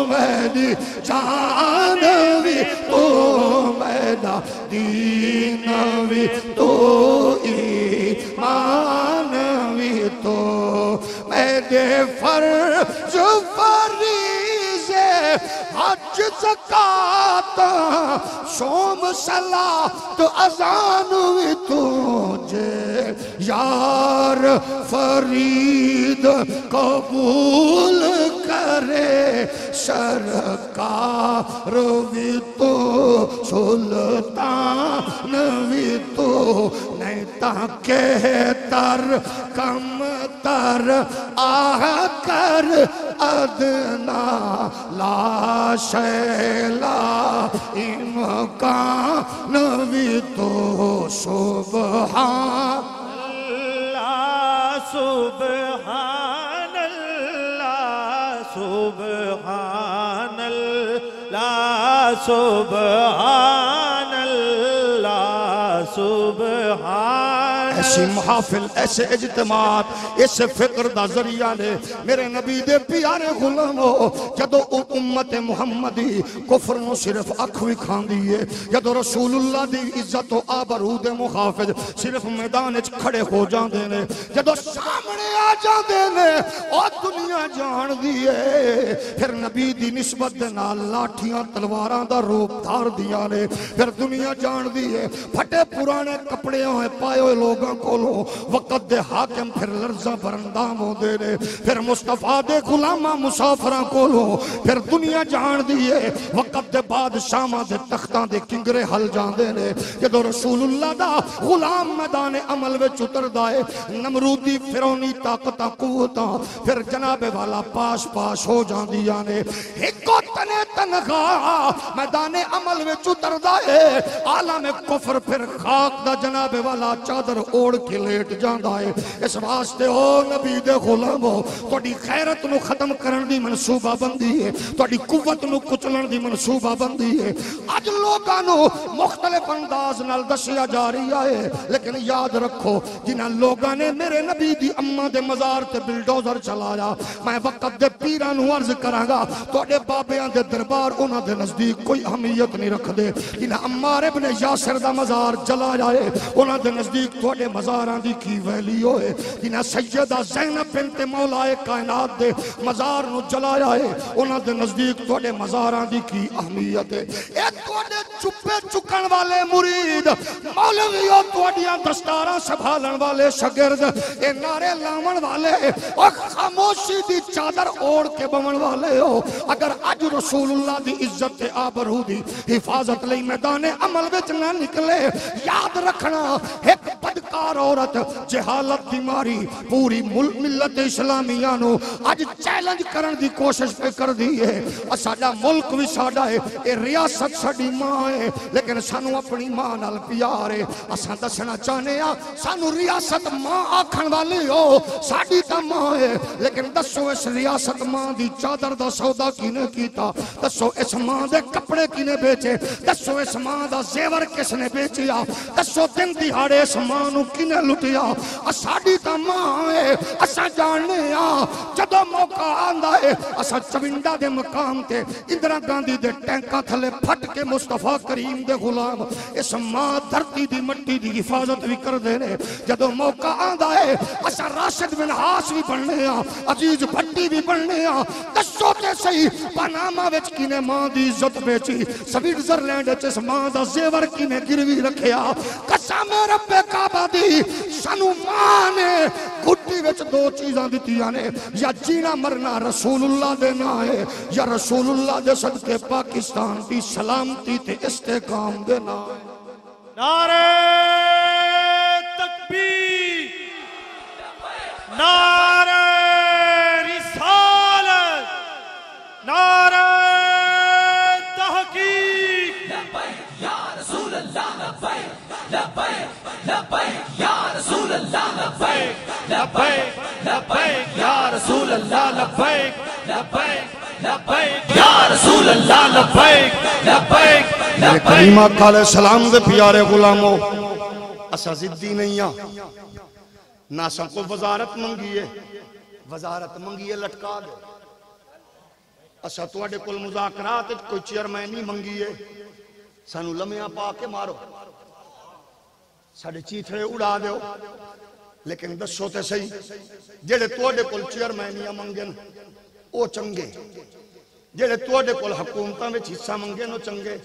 میری جان بھی تو میرا دین بھی تو ایمان بھی تو میرے فرض فریضے حج زکات صوم صلاۃ اذان وی تجھے یار فرید قبول کرے سرکار وی تو سلطان وی تو نہیں تاکہ تر کم تر آہ کر ادنا لا شیلا امکان وی تو سبحان اللہ سبحان اللہ سبحان اللہ سبحان اللہ سبحان ایسی محافل ایسے اجتماعات ایسے فکر دا ذریعہ نے میرے نبی دے پیارے غلامو جدو امت محمدی کفر نو صرف اکھ بھی کھان دیئے جدو رسول اللہ دی عزت و آبرود مخافظ صرف میدان اچ کھڑے ہو جان دینے جدو سامنے آ جان دینے اور دنیا جان دیئے پھر نبی دی نسبت دینا لاٹھیاں تلواراں دا روپ دھار دیا نے پھر دنیا جان دیئے پھٹے پرانے کپڑے ہوئے پائے ہوئے لوگاں کولو وقت دے حاکم پھر لرزہ برندام ہو دے رہے پھر مصطفیٰ دے غلامہ مسافران کولو پھر دنیا جان دیئے وقت دے بادشاہاں دے تختاں دے کنگرے حل جان دے رہے جدو رسول اللہ دا غلام میدان عمل وچ اتر دائے نمرودی فرونی طاقتاں قوتاں پھر جناب والا پاش پاش ہو جان دیا نے ایکو تنے تنخواہ میدان عمل وچ اتر دائے عالم کفر پھر خاک دا جناب والا چادر اوڑ کے لیٹ جاندہ ہے اس واسطے ہو نبی دے غلامو توڑی خیرت نو ختم کرن دی منصوبہ بندی ہے توڑی قوت نو کچلن دی منصوبہ بندی ہے آج لوگانو مختلف انداز نال دسیا جا رہی ہے لیکن یاد رکھو جنہ لوگاں نے میرے نبی دی اماں دے مزار تے بلڈوزر چلایا میں وقت دے پیرانو عرض کرانگا توڑے بابیاں دے دربار انہاں دے نزدیک کوئی اہمیت نہیں رکھ دے جنہ عمار ابن یاسر دا مزار جلا جائے انہاں دے نزدیک توڑے مزاران دی کی ویلی ہوئے جنہ سیدہ زینب بنت مولا کائنات دے مزار نو جلا جائے انہاں دے نزدیک توڑے مزاران دی کی اہمیت ہے اے توڑے چپے چکن والے مرید مولویوں توڑیاں دستاراں سبھالن والے شگرد اے نارے لامن والے اور خاموشی دی چادر اوڑ کے بمن والے ہو اگر آج رسول اللہ دی عزت آبرو دی حفاظت لئی میدان عمل وچ نہ نکلے یاد رکھنا ایک بدکار عورت جہالت بیماری پوری ملت اسلامیہ نو آج چیلنج کرن دی کوشش پہ کر دی ہے ساڈا ملک بھی ساڈا ہے اے ریاست ساڈی ماں ہے لیکن سانو اپنی ماں نال پیار ہے اساں دسنا چاہنے ہاں سانو ریاست ماں آکھن والی ہو ساڈی تا ماں ہے لیکن دسو اس ریاست ماں دی چادر دا سودا کینے کیتا دسو اس ماں دے کپڑے کینے بیچے دسو اس ماں دا زیور کس نے بیچیا دسو دن دیہاڑے اس ماں نو کینے لٹیا ساڈی تا ماں ہے اساں جاننے ہاں جدو موقع آندا ہے اساں چونڈا دے مقام تے اندرا گاندھی دے ٹینکاں تھلے پھٹ کے مصطفیٰ کریم دے غلام اس ماں دھرتی دی مٹی دی حفاظت بھی کر دے رہے جدو موقع آندا ہے اساں راشد بن ہاس بھی بننے ہاں عزیز بھٹی بھی بننے ہاں دسو تے صحیح پاناما وچ کینے ماں دی عزت بیچی سویٹزرلینڈ وچ اس ماں دا زیور کینے گروی رکھیا قسم رب کعبہ دی سانو ماں نے گھٹی وچ دو چیزاں دتیاں نے یا جینا مرنا رسول اللہ دے نا ہے یا رسول اللہ دے صدقے پاکستان دی سلامتی تے استحکام دے نا ہے نعرہ تکبیر نعرہ رسالت نعرہ تحقیق لبیک یا رسول اللہ لبیک لبیک لبیک یا رسول اللہ لبیک لبیک لبیک یا رسول اللہ لبیک لبیک لبیک یا رسول اللہ لبیک لبیک میرے کریمہ علیہ السلام دے پیارے غلاموں اسا زدی نہیں ہاں نہ سن کو وزارت منگیے لٹکا دے اسا توڑے کل مذاکرات کوئی چیئرمینی منگیے سانو لمحہ پا کے مارو ساڑے چیتھڑے اڑا دیو لیکن دسو تے صحیح جڑے توڑے کل چیئرمینیاں منگن او چنگے جڑے تواڈے کول حکومتاں وچ حصہ منگے نو چنگے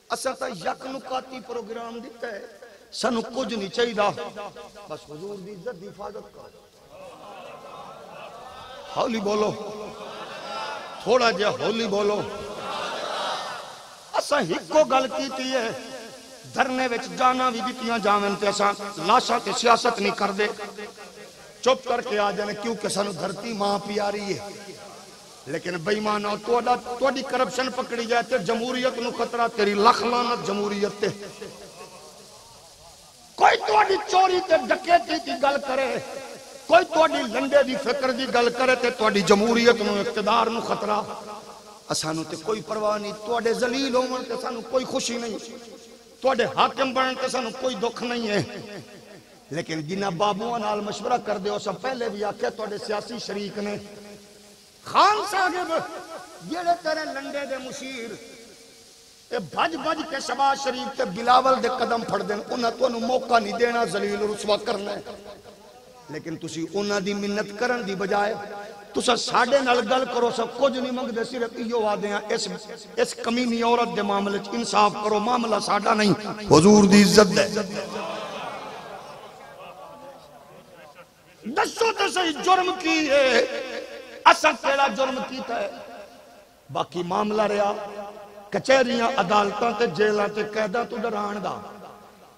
اساں تا یک نکاتی پروگرام دیتا ہے سانو کچھ نہیں چاہیدا بس حضور دی عزت دی حفاظت کرو ہولی بولو تھوڑا جہا ہولی بولو اساں ہکو گل کیتی ہے دھرنے وچ جانا بھی دتیاں جاون تے اساں لاشاں تے سیاست نہیں کردے چپ کر کے آ جانے کیونکہ سانو دھرتی ماں پیاری ہے لیکن بے ایمانو تواڈی کرپشن پکڑی جائے تے جمہوریت نو خطرہ تیری لکھ لعنت جمہوریت تے کوئی تواڈی چوری تے ڈکیتی دی گل کرے کوئی تواڈی لنڈے دی فکر دی گل کرے تے تواڈی جمہوریت نو اقتدار نو خطرہ اسانو تے کوئی پرواہ نہیں تواڈے ذلیل ہون تے سانو کوئی خوشی نہیں تواڈے حاکم بنن تے سانو کوئی دکھ نہیں ہے لیکن جنہ بابوਆਂ نال مشورہ کر دے اس پہلے بھی آکھیا تواڈے سیاسی شریک نے خان صاحب جڑے تیرے لنڈے دے مشیر اے بھج بھج کے شہباز شریف تے بلاول دے قدم پھڑ دین انہاں تانوں موقع نہیں دینا ذلیل رسوا کرنا ہے لیکن تسی انہاں دی منت کرن دی بجائے تسا ساڈے نال گل کرو سب کچھ نہیں منگدے صرف ایو وعدے ہیں اس کمینی عورت دے معاملے وچ انصاف کرو معاملہ ساڈا نہیں حضور دی عزت ہے دسو تے صحیح جرم کی ہے اساں کیڑا جرم کیتا ہے باقی معاملہ رہا کچہریاں عدالتاں تے جیلاں تے قیداں تو ڈران دا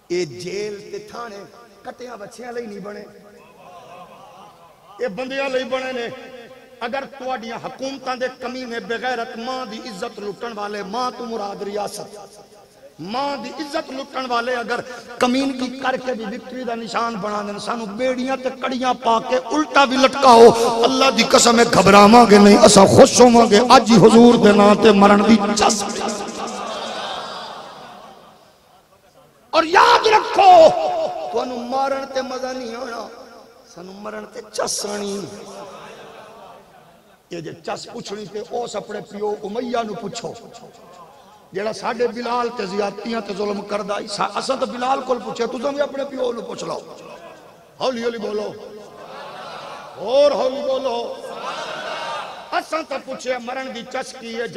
اے جیل تے تھانے کٹیاں بچیاں لئی نہیں بنے اے بندیاں لئی بنے نے اگر تواڈیاں حکومتاں دے کمینے بغیرت ماں دی عزت لٹن والے ماں تو مراد ریاست ماں دی عزت لٹن والے اگر کمین کی کر کے بھی وکٹری دا نشان بنا دیں سانو بیڑیاں تے کڑیاں پا کے الٹا بھی لٹکاؤ اللہ دی قسم گھبراواں گے نہیں اسا خوش ہوواں گے اج ہی حضور دے نام تے مرن دی چس اور یاد رکھو تانوں مارن تے مزہ نہیں آنا سانو مرن تے چس آنی یہ جے چس پوچھنی تے اس اپنے پیو امیہ نو پوچھو جیڑا ساڑھے بلال تے زیادتیاں تے ظلم کردہ اساں تو بلال کول پوچھے تو بھی اپنے پیو نو پوچھ لو ہولی ہولی بولو اور ہولی بولو اساں تو پوچھے مرن دی چس کی ہے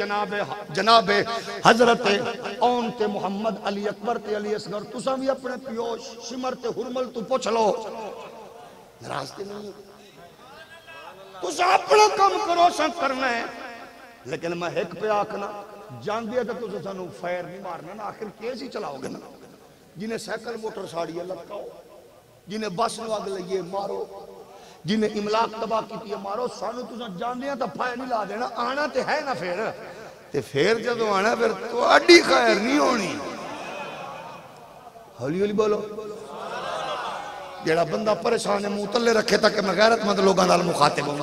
جناب حضرت اون تے محمد علی اکبر تے علی اصغر تساں بھی اپنے پیو شمر تے حرمل تو پوچھ لو ناراض تے نہیں تساں اپنا کام کرو سن کرنا ہے لیکن میں ایک پہ آکھنا جان دیا تو تسے سانو فیر نہیں مارنا نا آخر کیس ہی چلاؤ گے نا جنہیں سیکل موٹر ساڑیے لٹکاؤ جنہیں بس نو آگ لئیے مارو جنہیں املاک تباہ کیتی ہے مارو سانو تسے جان دیا تو فیر نہیں لا دینا آنا تے ہے نا پھر جدو آنا پھر تو اڈی خیر نہیں ہونی ہولی ہولی بولو جیڑا بندہ پریشان ہے متلے رکھے تاکہ میں غیرت مند لوگاں نال مخاطب ہوں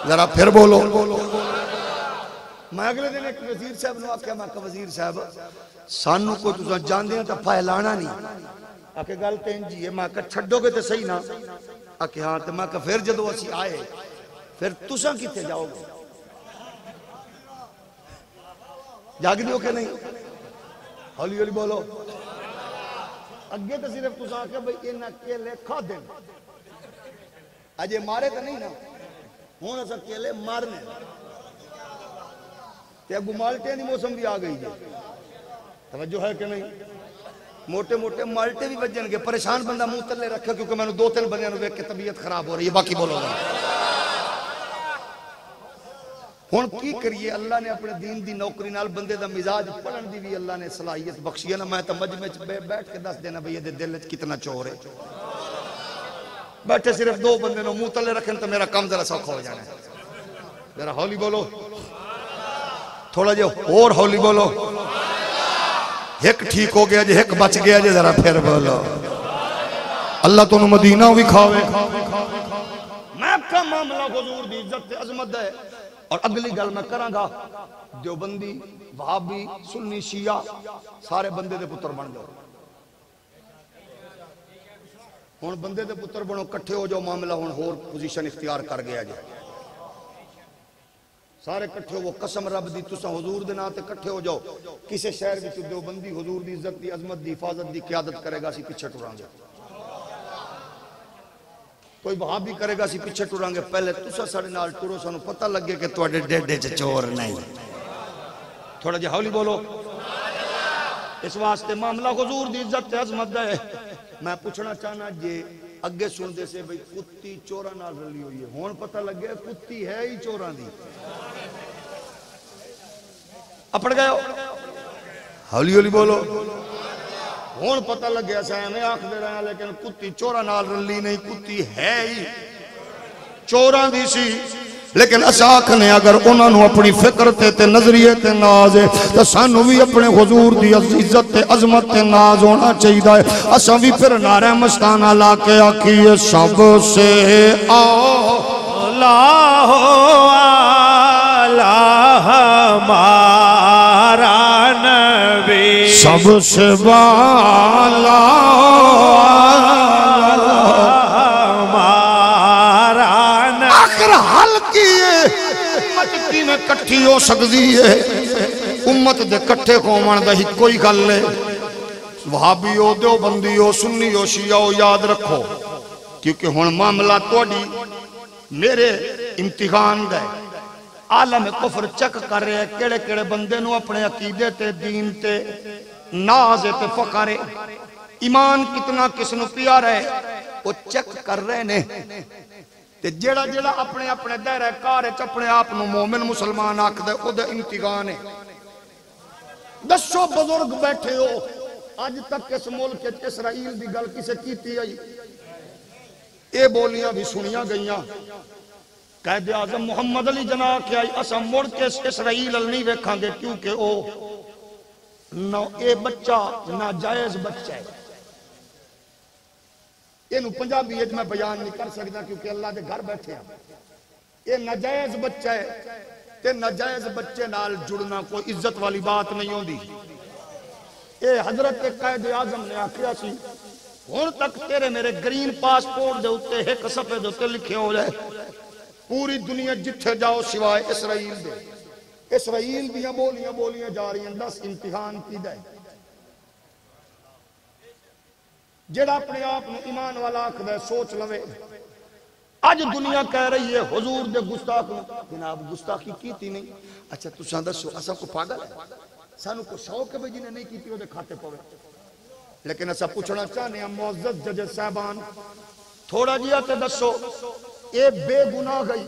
ذرا پھر بولو میں اگلے دن ایک وزیر صاحب نے آکھیا میں کہ وزیر صاحب سانو کوئی تساں جان دینا تو پھیلانا نہیں آکھے گل تے انجی ہے میں کہ چھڈو گے تے صحیح نا آکھے ہاں تے میں کہ پھر جدو اسی آئے پھر تساں کیتے جاؤ گے جاگ دیو کہ نہیں ہولی ہولی بولو اگے تو صرف تساں آکھے بھئی انہاں کیلے کھا دیں اجے مارے تو نہیں نا ہون اسا کیلے مارنے تے اگو مالٹے دی موسم بھی آ گئی جائے توجہ ہے کہ نہیں موٹے موٹے مالٹے بھی بجن گے پریشان بندہ منہ تلے رکھا کیونکہ میں نے 2-3 بندیاں نو دیکھ کے طبیعت خراب ہو رہی ہے باقی بولو گا ہن کی کریے اللہ نے اپنے دین دی نوکری نال بندے دا مزاج پڑھن دی بھی اللہ نے صلاحیت بخشی ہے نا میں تو مجمع وچ بیٹھ کے دس دینا بھئی یہ دل وچ کتنا چور ہے بیٹھے صرف 2 بندے نو منہ تلے رکھن تو میرا کام ذرا سوکھا ہو جانا ہے ذرا ہولی بولو تھوڑا جو اور ہولی بولو ایک ٹھیک ہو گیا جی ایک بچ گیا جی ذرا پھر بولو اللہ تو مدینہ بھی کھاوے میں اپنا معاملہ حضور دی عزت عظمت ہے اور اگلی گل میں کراں گا دیوبندی وہابی سنی شیعہ سارے بندے دے پتر بن جاؤ ہن بندے دے پتر بنو کٹھے ہو جاؤ معاملہ ہن ہور پوزیشن اختیار کر گیا جی سارے کٹھے ہو قسم رب دی تساں حضور دے نام تے کٹھے ہو جاؤ کسے شہر وچ دیوبندی حضور دی عزت دی عظمت دی حفاظت دی قیادت کرے گا اسی پیچھے ٹراں گے کوئی وہابی کرے گا اسی پیچھے ٹریں گے، پہلے تسا ساڑے نال ٹرو سانو پتہ لگے کہ تواڈے ڈیڈے چ چور نہیں. تھوڑا جہا ہولی بولو. اس واسطے معاملہ حضور دی عزت تے عظمت ہے. میں پوچھنا چاہنا جے اگے سن دے سے بھئی کتی چوراں نال رلی ہوئی ہے، ہون پتہ لگے کتی ہے ہی چوراں دی. اپڑ گئے ہو؟ ہولی ہولی بولو. ہون پتہ لگیا سا ہمیں آنکھ دے رہے ہیں لیکن کتی چوراں نال رلی نہیں، کتی ہے ہی چوراں دی سی. لیکن اسا آکھنے اگر انہاں نو اپنی فکر تے نظریے تے ناز ہے تو سانو بھی اپنے حضور دی عزت تے عظمت تے ناز ہونا چاہیے. اساں بھی پھر نعرہ مستانہ لا کے آکھیے سب سے اولا ہمارا نبی، سب سے بالا میں کٹھی ہو سکتی ہے. امت دے کٹھے قومن دا ہی کوئی گل ہے. وہابی ہو، دیوبندی ہو، سنی ہو، شیعہ ہو، یاد رکھو کیونکہ ہن معاملہ توڑی میرے امتحان دا ہے. عالم کفر چک کر رہے ہیں کیڑے کیڑے بندے نو اپنے عقیدے تے دین تے ناز تے فخر ایمان کتنا کس نو پیارا ہے وہ چک کر رہے نے. جیڑا جیڑا اپنے اپنے دائرہ کار اپنے آپ مومن مسلمان آکھ دے او دے امتحان ہے. دسو بزرگ بیٹھے ہو آج تک اس ملک اسرائیل دی گل کسے کیتی آئی؟ اے بولیاں بھی سنیاں گئیاں. قائد اعظم محمد علی جناح کیا اسا مڑ کے اسرائیل نہیں ویکھاں گے کیونکہ او نہ اے بچہ ناجائز بچہ ہے. یہ پنجابی میں بیان نہیں کر سکتا کیونکہ اللہ دے گھر بیٹھے ہیں. یہ ناجائز بچہ ہے تے ناجائز بچے نال جڑنا کوئی عزت والی بات نہیں ہوندی. اے حضرت قائد اعظم نے آکھیا سی ہن تک تیرے میرے گرین پاسپورٹ دے اوتے ایک صفحے دے اوتے لکھے ہو جائے پوری دنیا جتھے جاؤ سوائے اسرائیل دے. اسرائیل دیاں بولیاں جا رہی ہیں. 10 امتحان کیدا ہے. جڑا اپنے آپ نے ایمان والا آکھدا ہے سوچ لوے. اج دنیا کہہ رہی ہے حضور دے گستاخ جناب گستاخی کیتی نہیں. اچھا تساں دسو اساں کو پاگل ہے؟ سانو کو شوق ہے جنہیں نہیں کیتی او دے کھاتے پوے. لیکن اساں پوچھنا چاہنے ہیں معزز جج صاحبان تھوڑا جیا تے دسو اے بے گناہ گئی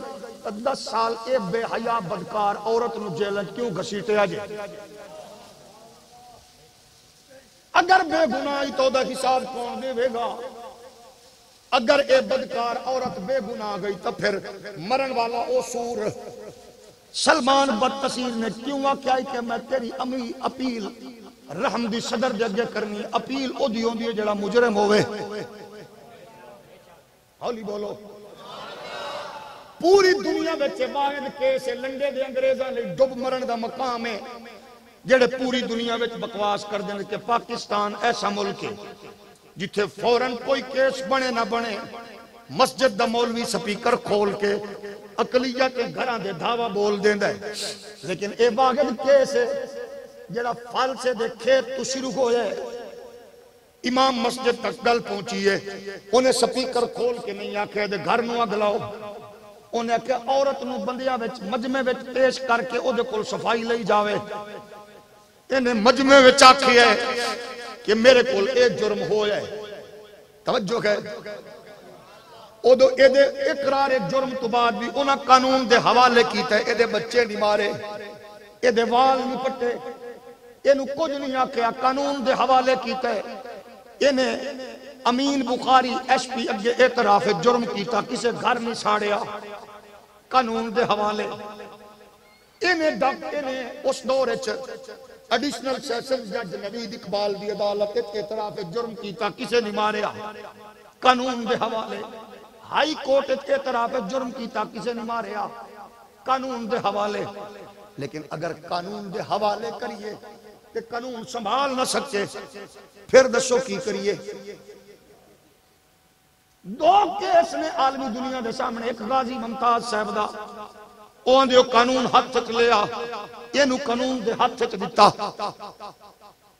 10 سال اے بے حیا بدکار عورت نو جیل کیوں گھسیٹیا جے؟ اگر بے گناہی تو دا حساب کون دے گا؟ اگر اے بدکار عورت بے گناہ گئی تو پھر مرن والا او سور سلمان بدتسیر نے کیوں کیا کہ میں تیری امی اپیل رحم دی صدر دے اگے کرنی اپیل او دی ہوندی ہے جڑا مجرم ہوئے. ہولی بولو. پوری دنیا بچے باہر کیسے لنڈے دے انگریزاں لئی ڈب مرن دا مقام ہے جڑے پوری دنیا وچ بکواس کر دیں کہ پاکستان ایسا ملک ہے جتھے فوراں کوئی کیس بنے نہ بنے مسجد دا مولوی سپیکر کھول کے اقلیت کے گھراں دے دھاوا بول دیندا ہے. لیکن اے باغد کیس ہے جڑا فالسے دے کھیت تو شروع ہو جائے امام مسجد تک گل پہنچی ہے. انہیں سپیکر کھول کے نہیں آکھے دے گھر نو اگ لاؤ. انہیں آکھے عورت نو بندیاں وچ مجمع وچ پیش کر کے او دے کول صفائی لئی جاوے. انہیں مجمع وچ آکھے ہے کہ میرے کول ایک جرم ہو جائے. توجہ ہے او دو اے دے اقرار جرم تو بعد بھی انہاں قانون دے حوالے کیتا ہے. اے دے بچے نہیں مارے, اے دے وال نہیں پٹے, اینو کچھ نہیں آکھیا, قانون دے حوالے کیتا ہے. انہیں امین بخاری ایس پی اگے اعتراف جرم کیتا, کسے گھر نہیں ساڑیا, قانون دے حوالے. انہیں اس دور ایڈیشنل سیشنز جج نوید اقبال دی عدالت اعتراف جرم کیتا, کسے نہیں ماریا, قانون دے حوالے. ہائی کورٹ اعتراف جرم کیتا, کسے نہیں ماریا, قانون دے حوالے. لیکن اگر قانون دے حوالے کریے کہ قانون سنبھال نہ سکتے پھر دسو کی کریے. دو کیس نے عالمی دنیا دے سامنے, ایک غازی ممتاز صاحب دا اوہاں دے قانون ہاتھ چک لیا, اینو قانون دے ہاتھ چک دیتا.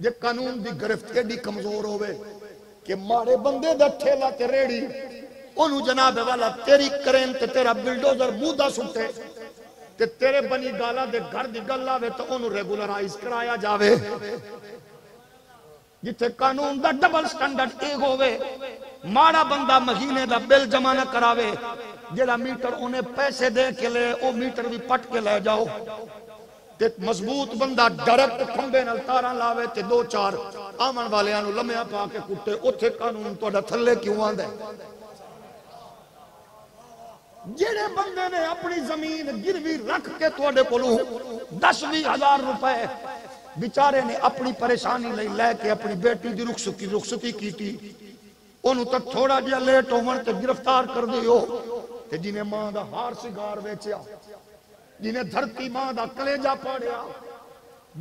جے قانون دی گرفت ایڈی کمزور ہوئے کہ ماڑے بندے دا ٹھیلا تے ریڑی انہوں جناب والا تیری کرین تے تیرا بلڈوزر مودا سٹے تے تیرے بنی گالا دے گھر دی گل آوے تو انہوں ریگولرائز کرایا جاوے جتھے قانون دا ڈبل سٹینڈرڈ ایک ہوئے ماڑا بندہ مہینے دا بل جمع نہ کراوے جیڑا میٹر انہیں پیسے دے کے لے او میٹر بھی پٹ کے لے جاؤ تے مضبوط بندہ ڈائریکٹ کھمبے نال تاراں لاوے تے دو چار آمن والیاں نو لمیا پا کے کٹے اوتھے قانون تہاڈا تھلے کیوں آندا ہے جڑے بندے نے اپنی زمین گروی رکھ کے تہاڈے کولوں 10-20 روپے بیچارے نے اپنی پریشانی لے کے اپنی بیٹی دی رخصتی کیتی انہوں تو تھوڑا جہا لیٹ ہون تے گرفتار کر دیو تے جنہیں ماں دا ہار سگار ویچیا جنہیں دھرتی ماں دا کلیجہ پاڑیا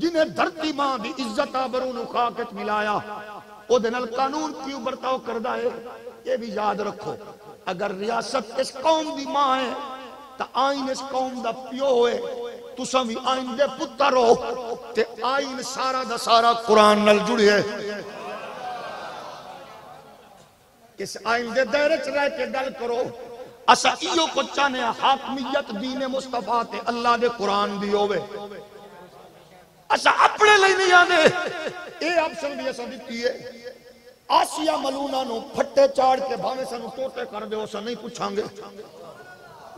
جنہیں دھرتی ماں دی عزت آبرو نو خاکت ملایا او دنال قانون کیوں برتاؤ کردہ ہے یہ بھی یاد رکھو اگر ریاست اس قوم دی ماں ہے تا آئین اس قوم دا پیو ہوئے تو سمی آئین دے پتر ہو تے آئین سارا دا سارا قرآن نل جڑی ہے اس آئین دے دائرے چ رہ کے گل کرو اسا ایو کو چاہنے حاکمیت دین مصطفیٰ تے اللہ دے قرآن دی ہوئے اسا اپنے لئی نہیں آنے اے آپشن بھی اسا دیتی ہے آسیہ ملونہ نو پھٹے چاڑ کے بھاوے سنو ٹوٹے کر دے اسا نہیں پوچھاں گے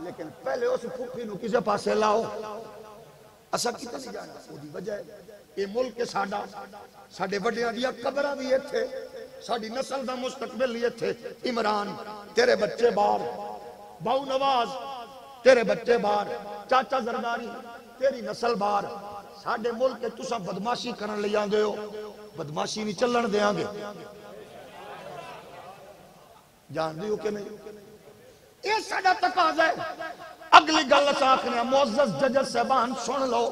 لیکن پہلے اس پھوپھی نو کسے پاسے لاؤ اسا کیتا نہیں جانا وہ دی وجہ ہے اے ملک ساڈا ساڈے وڈیاں دیا قبراں بھی ایتھے ساڈی نسل دا مستقبل یہ تھے عمران تیرے بچے بار باؤ نواز تیرے بچے بار چاچا زرداری تیری نسل بار ساڈے ملک کے تساں بدماشی کرن لے آندے ہو بدماشی نہیں چلن دیاں گے جان دیو کہ نہیں یہ ساڈا تقاضا ہے اگلی گل آخنے معزز ججز صاحبان سن لو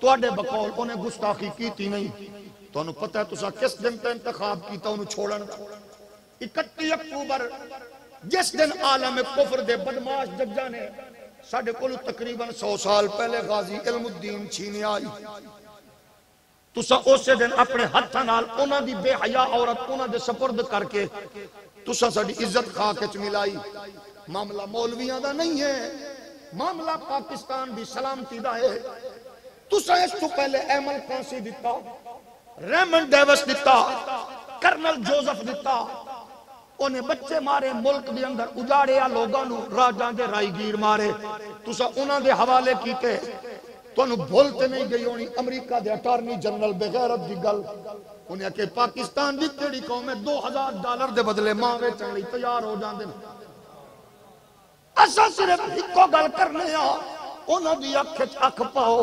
تواڈے بقول انہیں گستاخی کیتی نہیں تو انہوں پتہ ہے تسا کس دن تے انتخاب کیتا انہوں چھوڑن 31 اکتوبر جس دن عالم کفر دے بدماش ججاں نے ساڑھے کلو تقریباً 100 سال پہلے غازی علم الدین چھینے آئی تسا اسے دن اپنے ہتھاں نال انہاں دی بے حیا عورت انہاں دے سپرد کر کے تسا ساڑی عزت خاک وچ ملائی معاملہ مولویاں دا نہیں ہے معاملہ پاکستان دی سلامتی دا ہے تسا اس تو پہلے ایمل کانسی دیتا ریمنڈ ڈیوس دیتا کرنل جوزف دیتا انہیں بچے مارے ملک دے اندر اجاڑیا لوگاں نو راجاں دے رائی گیر مارے تسا انہاں دے حوالے کیتے تو انہوں بھولتے نہیں گئی ہونی امریکہ دے اٹارنی جنرل بغیرت دی گل انہیں کہ پاکستان دی تیڑی قوم $2000 دے بدلے ماں ویچن لئی تیار ہو جاندے اسا صرف ہکو گل کرنے آ انہاں دی اکھ پاؤ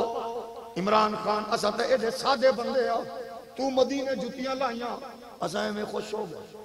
عمران خان اسا تے ایڈے سادے بندے آ تو مدینے جتیاں لائیاں اسا میں خوش ہو گئے